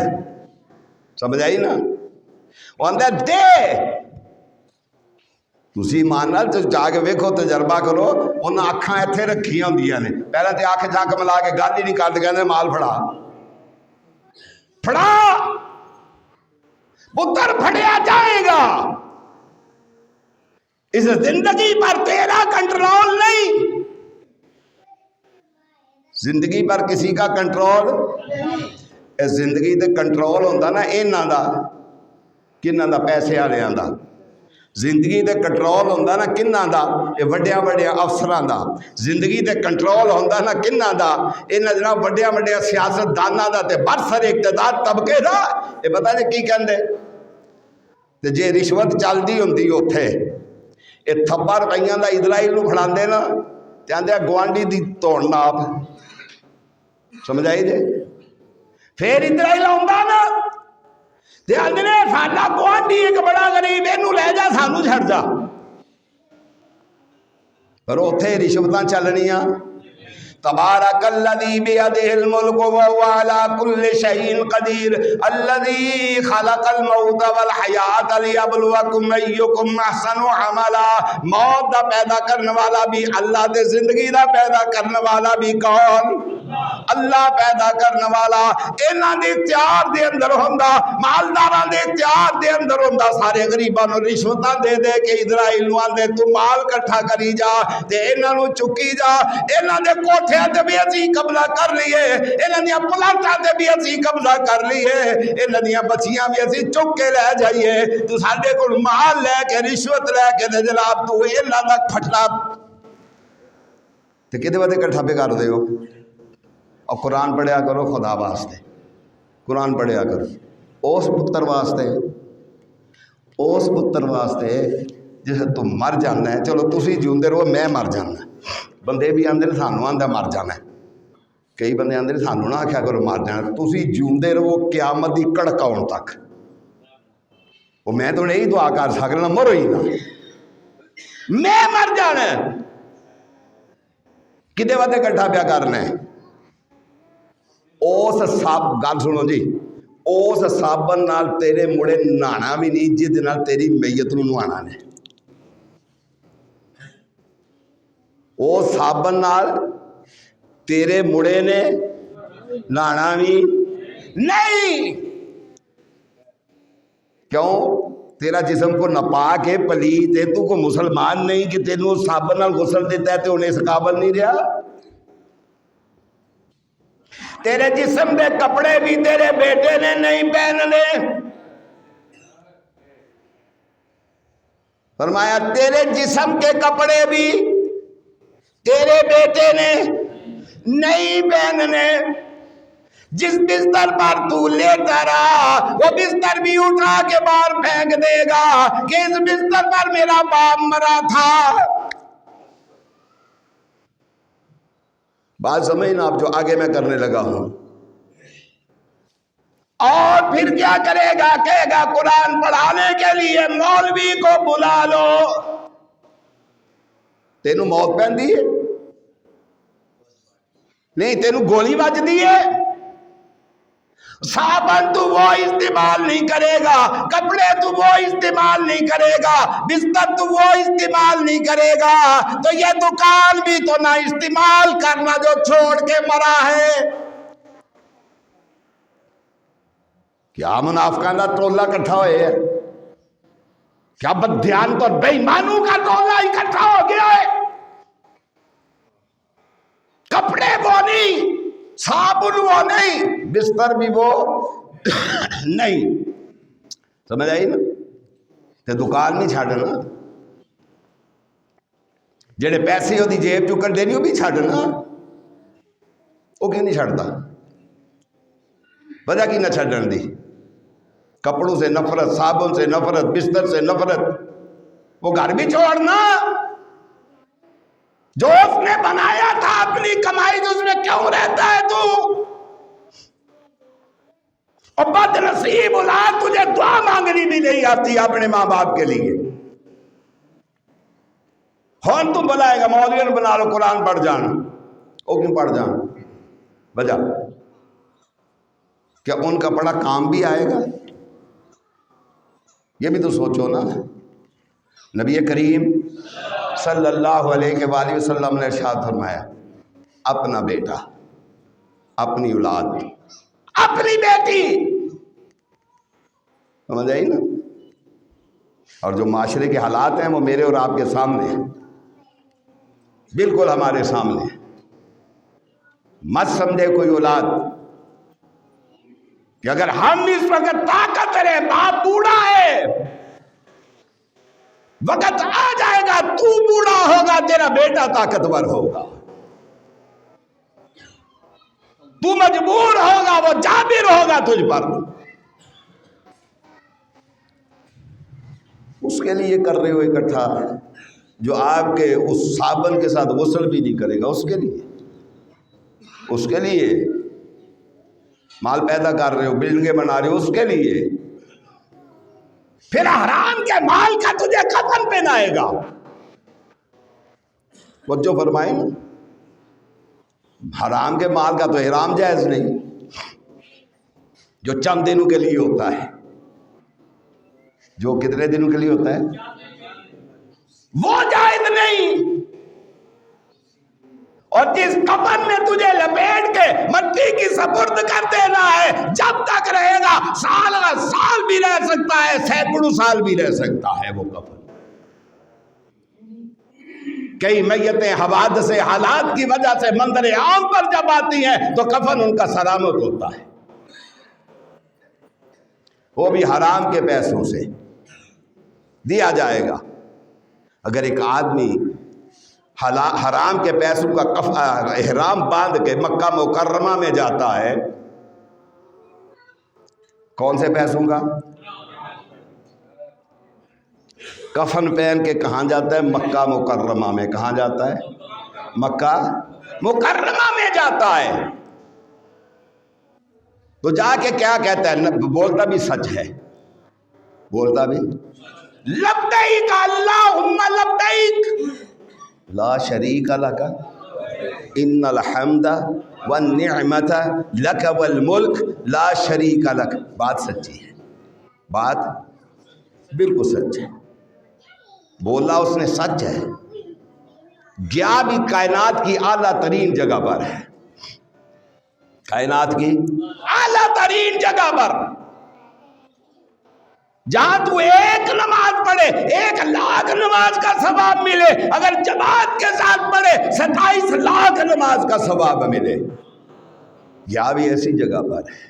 Speaker 2: سمجھ آئی نا؟ وہ آندا ہے دے، تسی مان نال جا کے ویکھو تجربہ کرو، انہاں اکھاں ایتھے رکھیاں ہوندیاں نے، پہلے تے اکھ جا کے ملا کے گل ہی نہیں کرتے، کہندے مال پھڑا پھڑا، پتر پھڑیا جائے گا، اس زندگی پر تیرا کنٹرول نہیں، زندگی پر کسی کا کنٹرول، اے زندگی تے کنٹرول ہوندہ نا انہاں دا کنہاں دا پیسے والیاں دا زندگی تے کنٹرول ہوندہ نا کنہاں دا اے وڈیاں وڈیاں افسراں دا زندگی تے کنٹرول ہوندہ نا کنہاں دا انہاں جناب وڈیاں وڈیاں سیاست داناں دا تے برسر اقتدار طبقے دا اے پتہ نہیں کی کہندے تے جے رشوت چلدی ہوندی اوتھے اے تھپڑ پئیاں دا اسرائیل نو پھڑاندے نا تے آندے گوانڈی دی توڑ ناپ سمجھ آئی جے پھر اسرائیل آوندا نا تے آندے نے ساڈا گوانڈی ایک بڑا غریب اینوں لے جا سانوں چھڑ جا پر اوتھے رشوتاں چلنیاں تبارک الذی بیدہ الملک وہو علی کل شیء قدیر الذی خلق الموت والحیات لیبلوکم ایکم احسن عملا موت دا پیدا کرنے والا بھی اللہ دے زندگی دا پیدا کرنے والا بھی کون اللہ پیدا کرنے والا انہاں دے اختیار دے اندر ہوندا مالداراں دے اختیار دے اندر ہوندا سارے غریباں نوں رشوتاں دے دے کے اسرائیل نوں آندے تو مال کٹھا کری جا تے انہاں نوں چکی جا انہاں دے کوٹھیاں تے بھی اسی قبضہ کر لیے انہاں دیاں پلاٹاں تے بھی اسی قبضہ کر لیے انہاں دیاں بچیاں بھی اسی چک کے لے جائیے تو ساڈے کول مال لے کے رشوت لے کے تے جناب تو انہاں دا پھٹنا تے کدے ودے کٹھا پہ کر دیو اور قرآن پڑھیا کرو خدا واسطے قرآن پڑھیا کرو اس پتر واسطے جسے تم مر جانا ہے چلو تسی جیوندے رہو میں مر جانا بندے بھی آندے سانوں آندا مر جانا ہے کئی بندے آندے سانوں نہ آکھیا کرو مر جانا تسی جیوندے رہو قیامت دی کڑک آن تک وہ میں تو نہیں دعا کر سکنا مرو ہی نہ میں مر جانا ہے کدے واسطے کٹھا پیا کرنا ہے اس سب گل سنو جی اس صابن نال تیرے مڑے نہانا بھی نہیں جہد نال تیری میت نوں نہوانا نے وہ صابن نال تیرے مڑے نے نہانا بھی نہیں کیوں تیرا جسم کو نپاک ہے پلیت ہے تو کو مسلمان نہیں کہ تینوں صابن نال غسل دیتا ہے تو انہیں اس قابل نہیں رہا تیرے جسم دے کپڑے بھی تیرے بیٹے نے نہیں پہننے فرمایا تیرے جسم کے کپڑے بھی تیرے بیٹے نے نہیں پہننے جس بستر پر تو لیتا رہا وہ بستر بھی اٹھا کے باہر پھینک دے گا کہ اس بستر پر میرا باپ مرا تھا بات سمجھنا آپ جو آگے میں کرنے لگا ہوں اور پھر کیا کرے گا کہے گا قرآن پڑھانے کے لیے مولوی کو بلا لو تینوں موت پہن دی ہے نہیں تینوں گولی بج دی ہے صابن تو وہ استعمال نہیں کرے گا کپڑے تو وہ استعمال نہیں کرے گا بستر تو وہ استعمال نہیں کرے گا تو یہ دکان بھی تو نہ استعمال کرنا جو چھوڑ کے مرا ہے کیا منافقان کا ٹولہ اکٹھا ہوئے ہے کیا بددھیان تو بے ایمانوں کا ٹولہ اکٹھا ہو گیا ہے کپڑے وہ نہیں صابن وہ نہیں بستر بھی وہ نہیں سمجھ آئی نا تے دکان نہیں چھاڑنا جڑے پیسے ہوتی جیب چو کر دینی وہ بھی چھاڑنا وہ کیوں نہیں چھاڑتا وجہ کی نہ چھاڑن دی کپڑوں سے نفرت صابن سے نفرت بستر سے نفرت وہ گھر بھی چھوڑنا جو اس نے بنایا تھا اپنی کمائی جو اس میں کیوں رہتا ہے تو اور بد نصیب اولاد تجھے دعا مانگنی بھی نہیں آتی اپنے ماں باپ کے لیے ہون تم بلائے گا مولوی بنا لو قرآن پڑھ جانا وہ کیوں پڑھ جانا وجہ کیا ان کا پڑھا کام بھی آئے گا یہ بھی تو سوچو نا نبی کریم صلی اللہ علیہ وآلہ وسلم نے ارشاد فرمایا اپنا بیٹا اپنی اولاد اپنی بیٹی سمجھ آئی نا اور جو معاشرے کے حالات ہیں وہ میرے اور آپ کے سامنے ہیں بالکل ہمارے سامنے مت سمجھے کوئی اولاد کہ اگر ہم اس وقت طاقت رہے، باپ بوڑھا ہے، وقت آ جائے گا تو بوڑھا ہوگا، تیرا بیٹا طاقتور ہوگا، تو مجبور ہوگا، وہ جابر ہوگا تجھ پر۔ اس کے لیے کر رہے ہو اکٹھا جو آپ کے اس صابن کے ساتھ غسل بھی نہیں کرے گا، اس کے لیے مال پیدا کر رہے ہو، بلڈنگیں بنا رہے ہو، اس کے لیے پھر حرام کے مال کا تجھے کفن پہنائے گا۔ وہ جو فرمائے نا، حرام کے مال کا تو احرام جائز نہیں، جو چند دنوں کے لیے ہوتا ہے، جو کتنے دنوں کے لیے ہوتا ہے وہ جائز نہیں۔ اور جس کفن میں تجھے لپیٹ کے مٹی کی سپرد کر دینا ہے، جب تک رہے گا، سال بھی رہ سکتا ہے، سینکڑوں سال بھی رہ سکتا ہے وہ کفن۔ کئی میتیں حوادث حالات کی وجہ سے منظر عام پر جب آتی ہیں تو کفن ان کا سلامت ہوتا ہے، وہ بھی حرام کے پیسوں سے دیا جائے گا۔ اگر ایک آدمی حرام کے پیسوں کا احرام باندھ کے مکہ مکرمہ میں جاتا ہے، کون سے پیسوں کا کفن پہن کے کہاں جاتا ہے؟ مکہ مکرمہ میں۔ کہاں جاتا ہے؟ مکہ مکرمہ میں جاتا ہے، تو جا کے کیا کہتا ہے؟ بولتا بھی سچ ہے، بولتا بھی لبیک اللہم لبیک لا شریک لک ان الحمد والنعمت لک والملک لا شریک لک۔ بات سچی ہے، بات بالکل سچ ہے، بولا اس نے سچ ہے، گیا بھی کائنات کی اعلیٰ ترین جگہ پر ہے، کائنات کی اعلیٰ ترین جگہ پر، جہاں تو ایک نماز پڑھے 1,00,000 نماز کا ثواب ملے، اگر جماعت کے ساتھ پڑھے 27 لاکھ نماز کا ثواب ملے، یا بھی ایسی جگہ پر ہے،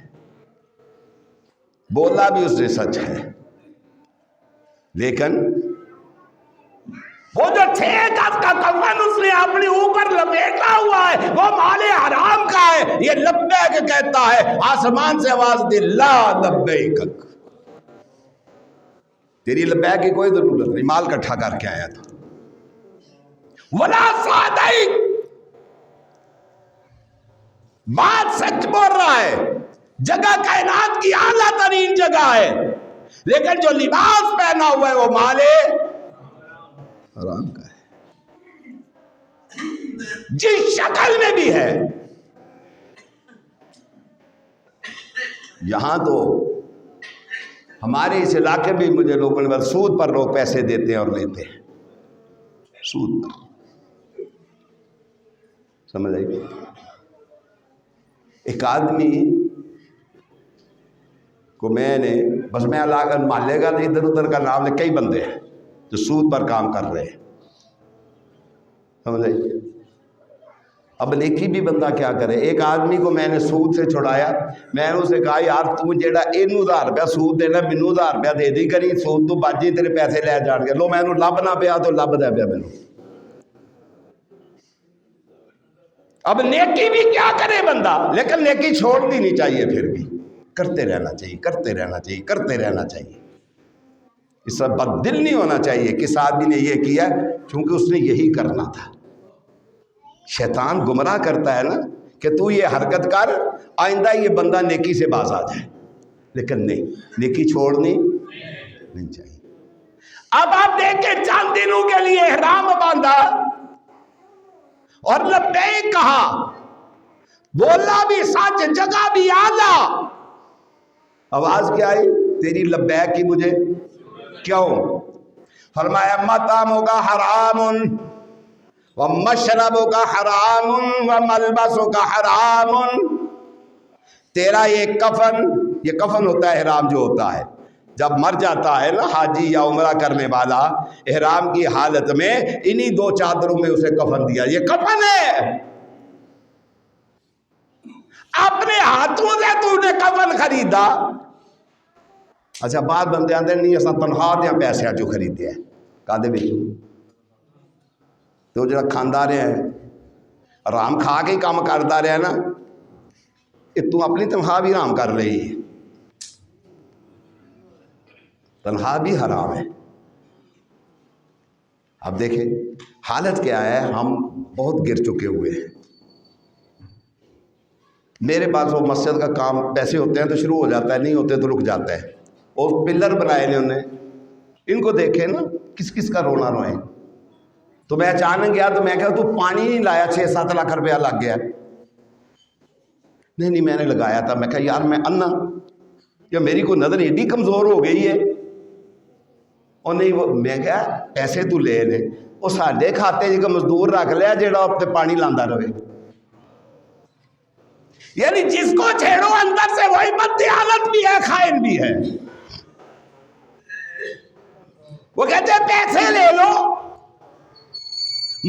Speaker 2: بولا بھی اس نے سچ ہے، لیکن وہ جو 6 گز کا کفن اس نے اپنے اوپر لپیٹا ہوا ہے وہ مال حرام کا ہے۔ یہ لبیک کہتا ہے، آسمان سے آواز دی لا لبیک، تیری لبیک کی کوئی ضرورت نہیں، مال اکٹھا کر کے آیا تھا۔ ولا صادق، بات سچ بول رہا ہے، جگہ کائنات کی اعلیٰ ترین جگہ ہے، لیکن جو لباس پہنا ہوا ہے وہ مال حرام کا ہے، جس شکل میں بھی ہے۔ یہاں تو ہمارے اس علاقے میں مجھے لوگوں نے سود پر لوگ پیسے دیتے ہیں اور لیتے ہیں، سود پر، سمجھ آئی؟ ایک آدمی کو میں نے بس میں علاقہ محلے کا نہیں، ادھر ادھر کا نام لے، کئی بندے ہیں جو سود پر کام کر رہے ہیں، سمجھ آئی؟ اب نیکی بھی بندہ کیا کرے۔ ایک آدمی کو میں نے سود سے چھڑایا، میں نے اسے کہا یار تو جیڑا اینو 1000 روپیہ سود دینا مینوں 1000 روپیہ دے دی کری، سود تو باجی تیرے پیسے لے جان گے۔ لو میں نے لب نہ پیا تو لب دے پیا مینوں۔ اب نیکی بھی کیا کرے بندہ، لیکن نیکی چھوڑنی نہیں چاہیے، پھر بھی کرتے رہنا چاہیے، کرتے رہنا چاہیے، کرتے رہنا چاہیے۔ اس سے بد دل نہیں ہونا چاہیے۔ کس آدمی نے یہ کیا چونکہ اس نے یہی کرنا تھا۔ شیطان گمراہ کرتا ہے نا کہ تو یہ حرکت کر، آئندہ یہ بندہ نیکی سے باز آ جائے، لیکن نہیں، نیکی چھوڑنی نہیں چاہیے۔ اب آپ دیکھیں، چند دنوں کے لیے احرام باندھا اور لبیک کہا، بولا بھی سچ، جگہ بھی اعلیٰ، آواز کیا آئی؟ تیری لبیک کی مجھے کیوں؟ فرمایا مطعمک حرام ومشربک حرام وملبسک حرام، تیرا یہ کفن ہوتا ہے، احرام جو ہوتا ہے جب مر جاتا ہے نا حاجی یا عمرہ کرنے والا، احرام کی حالت میں انہی 2 چادروں میں اسے کفن دیا، یہ کفن ہے۔ اپنے ہاتھوں سے تو نے کفن خریدا. اچھا بعد بندے آتے نہیں اصا تنخواہ دیا پیسے چو خریدے کدے بھی تو جڑا کھانا رہا ہے آرام کھا کے ہی کام کرتا رہا نا یہ تو اپنی تنخواہ بھی حرام کر رہی ہے. تنخواہ بھی حرام ہے. اب دیکھیں حالت کیا ہے, ہم بہت گر چکے ہوئے ہیں. میرے پاس وہ مسجد کا کام پیسے ہوتے ہیں تو شروع ہو جاتا ہے, نہیں ہوتے تو رک جاتا ہے. اور پلر بنائے نے انہیں, ان کو دیکھیں نا کس کس کا رونا روئیں. تو میں اچانک گیا تو میں کہا تو پانی نہیں لایا, 6-7 لاکھ روپیہ لگ گیا. نہیں میں نے لگایا تھا. میں کہا یار میں انا یا میری کوئی نظر ایڈی کمزور ہو گئی ہے. اور نہیں وہ میں کہا پیسے تو لے لے, وہ ساڈے کھاتے جی کا مزدور رکھ لیا جیڑا اب تے پانی لاندا رہے. یعنی جس کو چھیڑو اندر سے وہی بدحالت بھی ہے, خائن بھی ہے. وہ کہتے ہیں پیسے لے لو,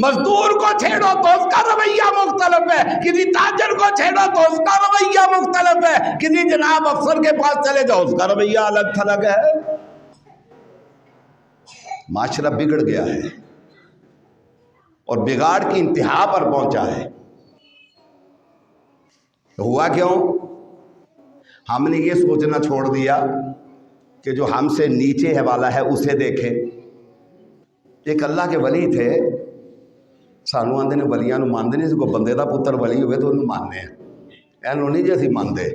Speaker 2: مزدور کو چھیڑو تو اس کا رویہ مختلف ہے, کسی تاجر کو چھیڑو تو اس کا رویہ مختلف ہے, کسی جناب افسر کے پاس چلے جاؤ اس کا رویہ الگ تھلگ ہے. معاشرہ بگڑ گیا ہے اور بگاڑ کی انتہا پر پہنچا ہے. ہوا کیوں؟ ہم نے یہ سوچنا چھوڑ دیا کہ جو ہم سے نیچے ہے والا ہے اسے دیکھے. ایک اللہ کے ولی تھے, سانو آندے نے ولیاں نو مانتے نہیں, کوئی بندے دا پتر ولی ہوئے تو انہوں ماننے ہیں. اینو نہیں جی اسی مانتے,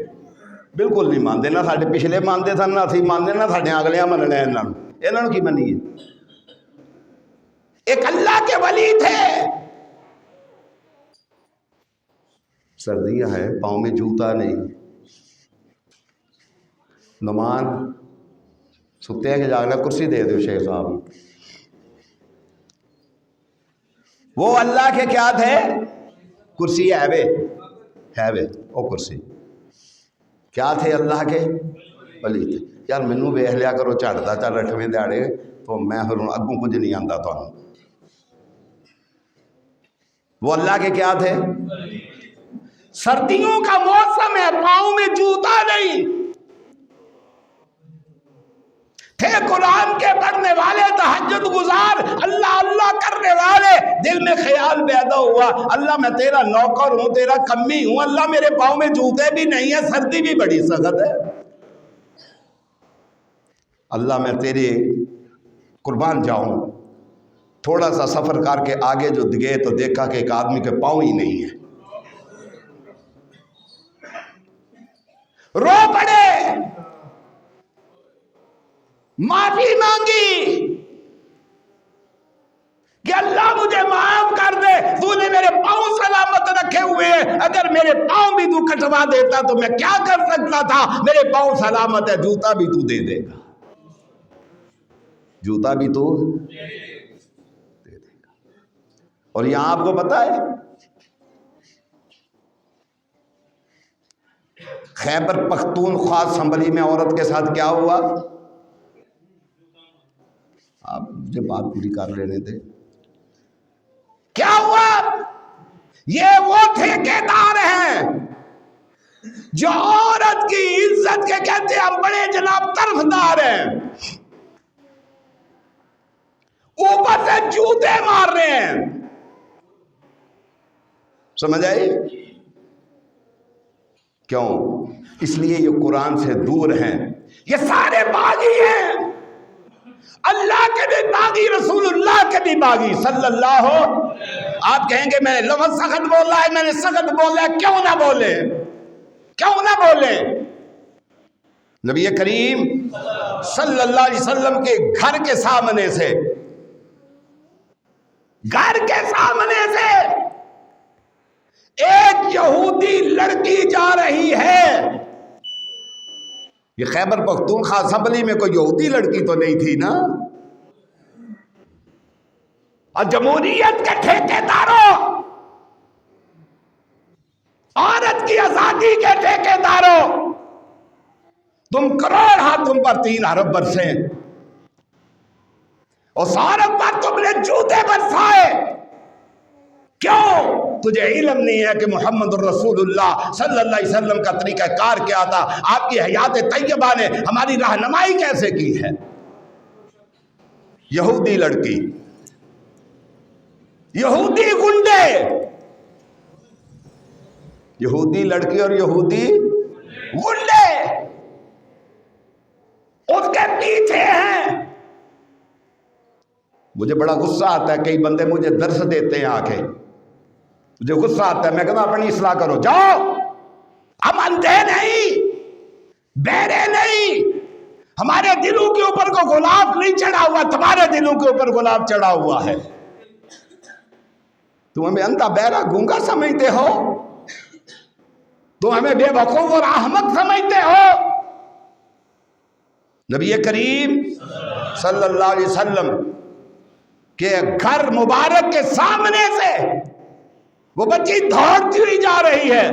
Speaker 2: بالکل نہیں مانتے. نہ ساڈے پچھلے مانتے سن, نہ اسی مانتے, نہ ساڈے اگلیاں مننے انہوں کی منی. ایک اللہ کے ولی تھے, سردیاں ہیں, پاؤں میں جوتا نہیں, نمان ستے ہیں کہ جاگنا کرسی دے دو شیخ صاحب. وہ اللہ کے کیا تھے؟ کرسی ہے وے وہ کرسی کیا تھے؟ اللہ کے ولی تھے. یار مینوں ویخ لیا کرو جھڑتا چل 8ویں دیہڑے تو میں پھر اگوں کچھ نہیں آتا تمہیں. وہ اللہ کے کیا تھے؟ سردیوں کا موسم ہے, پاؤں میں جوتا نہیں تھے, قرآن کے پڑھنے والے, تہجد گزار, اللہ اللہ کرنے والے. دل میں خیال پیدا ہوا اللہ میں تیرا نوکر ہوں, تیرا کمی ہوں, اللہ میرے پاؤں میں جوتے بھی نہیں ہیں, سردی بھی بڑی سخت ہے, اللہ میں تیرے قربان جاؤں. تھوڑا سا سفر کر کے آگے جو گئے تو دیکھا کہ ایک آدمی کے پاؤں ہی نہیں ہے. رو پڑے, معافی مانگی کہ اللہ مجھے معاف کر دے, تو نے میرے پاؤں سلامت رکھے ہوئے ہیں, اگر میرے پاؤں بھی تو کٹوا دیتا تو میں کیا کر سکتا تھا. میرے پاؤں سلامت ہے, جوتا بھی تو دے دے گا, جوتا بھی تو دے دے گا. اور یہاں آپ کو پتا ہے خیبر پختونخوا اسمبلی میں عورت کے ساتھ کیا ہوا؟ آپ مجھے بات پوری کر لینے تھے. کیا ہوا؟ یہ وہ ٹھیکیدار ہیں جو عورت کی عزت کے کہتے ہیں بڑے جناب طرفدار ہیں, اوپر سے جوتے مار رہے ہیں. سمجھ آئی؟ کیوں؟ اس لیے یہ قرآن سے دور ہیں, یہ سارے باغی ہیں, اللہ کے بھی باغی, رسول اللہ کے بھی باغی صلی اللہ ہو. آپ کہیں گے میں نے لفظ سخت بولا ہے, میں نے سخت بولا ہے, کیوں نہ بولے, کیوں نہ بولے. نبی کریم صلی اللہ علیہ وسلم کے گھر کے سامنے سے, گھر کے سامنے سے ایک یہودی لڑکی جا رہی ہے. یہ خیبر پختونخوا اسمبلی میں کوئی یہودی لڑکی تو نہیں تھی نا. اور جمہوریت کے ٹھیکیداروں, عورت کی آزادی کے ٹھیکیداروں, تم کروڑ ہاتھ تم پر 3 ارب برسیں, اور 100 ارب پر تم نے جوتے برسائے. کیوں؟ تجھے علم نہیں ہے کہ محمد الرسول اللہ صلی اللہ علیہ وسلم کا طریقہ کار کیا تھا، آپ کی حیات طیبہ نے ہماری رہنمائی کیسے کی ہے۔ یہودی لڑکی، یہودی گنڈے، یہودی لڑکی اور یہودی گنڈے اس کے پیچھے ہیں۔ مجھے بڑا غصہ آتا ہے، کئی بندے مجھے درس دیتے ہیں آ کے، مجھے غصہ آتا ہے، میں کہتا ہوں اپنی اصلاح کرو، جاؤ، ہم اندھے نہیں، بہرے نہیں، ہمارے دلوں کے اوپر کو گلاب نہیں چڑھا ہوا، تمہارے دلوں کے اوپر گلاب چڑھا ہوا ہے۔ تم ہمیں اندھا بہرا گونگا سمجھتے ہو، تم ہمیں بے وقوف اور احمق سمجھتے ہو۔ نبی کریم صلی اللہ علیہ وسلم کے گھر مبارک کے سامنے سے وہ بچی دوڑتی ہوئی جا رہی ہے،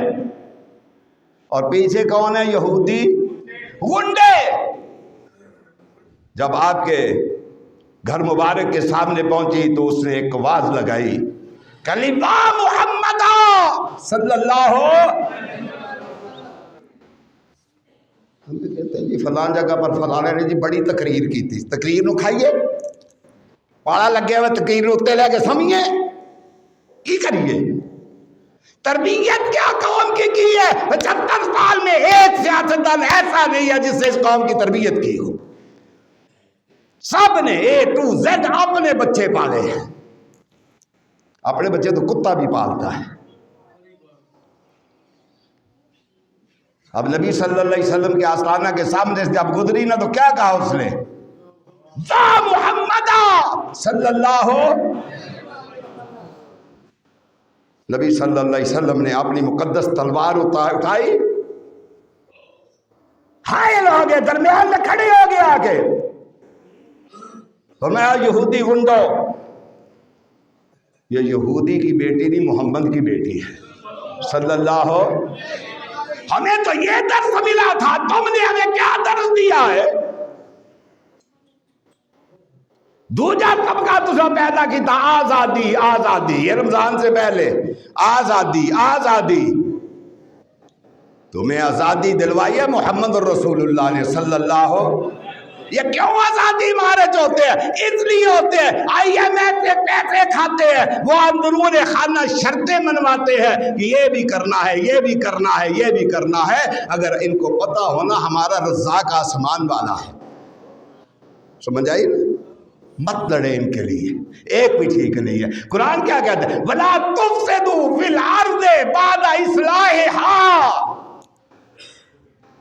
Speaker 2: اور پیچھے کون ہے؟ یہودی گنڈے۔ جب آپ کے گھر مبارک کے سامنے پہنچی تو اس نے ایک آواز لگائی، کلمہ محمد صلی اللہ ہم کہتے ہیں جی فلان جگہ پر فلانے نے جی بڑی تقریر کی تھی، تقریر نو کھائیے، پاڑا لگے ہوئے تقریر اتنے لے کے سمجھے کی کریے؟ تربیت کیا قوم کی ہے؟ 75 سال میں ایک سیاستدان ایسا نہیں ہے جس سے اس قوم کی تربیت کی ہو۔ سب نے A to Z اپنے بچے پالے ہیں، اپنے بچے تو کتا بھی پالتا ہے۔ اب نبی صلی اللہ علیہ وسلم کے آستانہ کے سامنے سے جب گزری نا تو کیا کہا اس نے؟ یا محمد صلی اللہ۔ نبی صلی اللہ علیہ وسلم نے اپنی مقدس تلوار اٹھائی، حائل ہو گئے، درمیان میں کھڑے ہو گئے آگے، فرمایا یہودی گنڈو، یہ یہودی کی بیٹی نہیں محمد کی بیٹی ہے صلی اللہ۔ ہمیں تو یہ درس ملا تھا، تم نے ہمیں کیا درس دیا ہے؟ دوجا طبقہ تجھے پیدا کی تھا، آزادی آزادی، یہ رمضان سے پہلے آزادی آزادی، تمہیں آزادی دلوائی ہے محمد الرسول اللہ نے صلی اللہ۔ یہ کیوں آزادی مارچ ہوتے ہیں؟ اس لیے ہوتے ہیں IMF سے پیسے کھاتے ہیں، وہ اندرون خانہ شرطیں منواتے ہیں کہ یہ بھی کرنا ہے، یہ بھی کرنا ہے، یہ بھی کرنا ہے۔ اگر ان کو پتہ ہونا ہمارا رزاق آسمان والا ہے، سمجھ آئی نا؟ مت لڑے ان کے لیے، ایک بھی ٹھیک نہیں ہے۔ قرآن کیا کہتا ہے؟ وَلَا تُفْسِدُوا فِي الْأَرْضِ بَعْدَ إِصْلَاحِهَا۔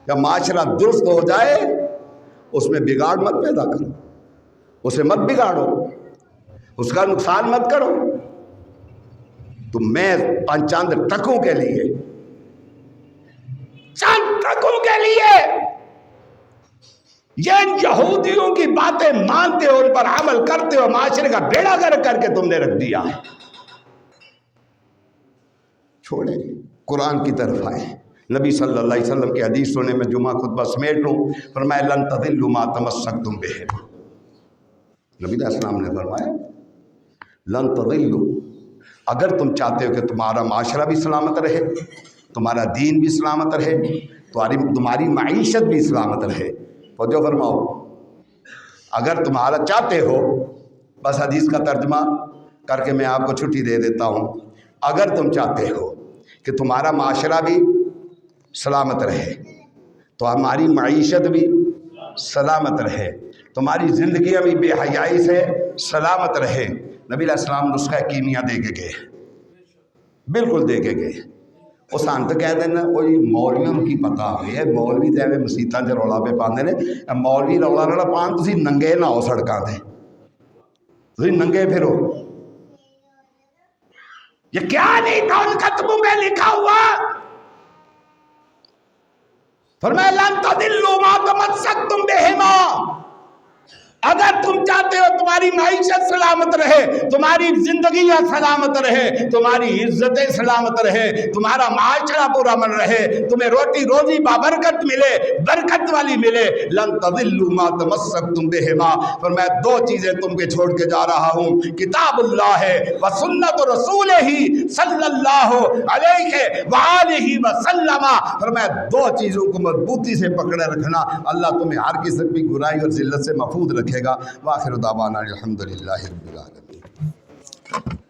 Speaker 2: جب معاشرہ درست ہو جائے اس میں بگاڑ مت پیدا کرو، اسے مت بگاڑو، اس کا نقصان مت کرو۔ تو میں چند ٹکوں کے لیے، چند ٹکوں کے لیے یہ یہودیوں کی باتیں مانتے ہو، ان پر عمل کرتے ہو، معاشرے کا بیڑا گرک کر کے تم نے رکھ دیا ہے۔ چھوڑیں، قرآن کی طرف آئیں۔ نبی صلی اللہ علیہ وسلم کی حدیث سنے میں جمعہ خطبہ سمیٹ لوں، فرمایا لن تضلوا ما تمسکتم بہ۔ نبی علیہ السلام نے فرمایا لن تضلوا، اگر تم چاہتے ہو کہ تمہارا معاشرہ بھی سلامت رہے، تمہارا دین بھی سلامت رہے، تمہاری معیشت بھی سلامت رہے، توجہ فرماؤ، اگر تمہارا چاہتے ہو، بس حدیث کا ترجمہ کر کے میں آپ کو چھٹی دے دیتا ہوں، اگر تم چاہتے ہو کہ تمہارا معاشرہ بھی سلامت رہے، تو ہماری معیشت بھی سلامت رہے، تمہاری زندگیاں بھی بے حیائی سے سلامت رہے، نبی علیہ السلام نسخہ کیمیا دے کے گئے، بالکل دے کے گئے۔ وہ سان تو کہہ دینا وہ مولویوں کی پتا ہوئی ہے، مولوی تو ایویں مسیتاں چ رولا پہ پاندے نے، مولوی رولا رولا پان تسی ننگے نہ ہو سڑکاں تے، تسی ننگے پھرو۔ یہ کیا نہیں تھا ان خطبوں میں لکھا ہوا؟ فرمایا لن تضلوا ما تمسکتم بہما، اگر تم چاہتے ہو تمہاری معیشت سلامت رہے، تمہاری زندگیاں سلامت رہے، تمہاری عزتیں سلامت رہے، تمہارا معاشرہ پورا من رہے، تمہیں روٹی روزی بابرکت ملے، برکت والی ملے، لن تضلوا ما تمسکتم بہما، فرمایا دو چیزیں تم کے چھوڑ کے جا رہا ہوں، کتاب اللہ ہے و سنت رسول ہی صلی اللہ علیہ وآلہ وسلم، فرمایا دو چیزوں کو مضبوطی سے پکڑے رکھنا، اللہ تمہیں ہر قسم کی برائی اور ذلت سے محفوظ رکھے گا۔ وآخر دعوانا الحمدللہ رب العالمین۔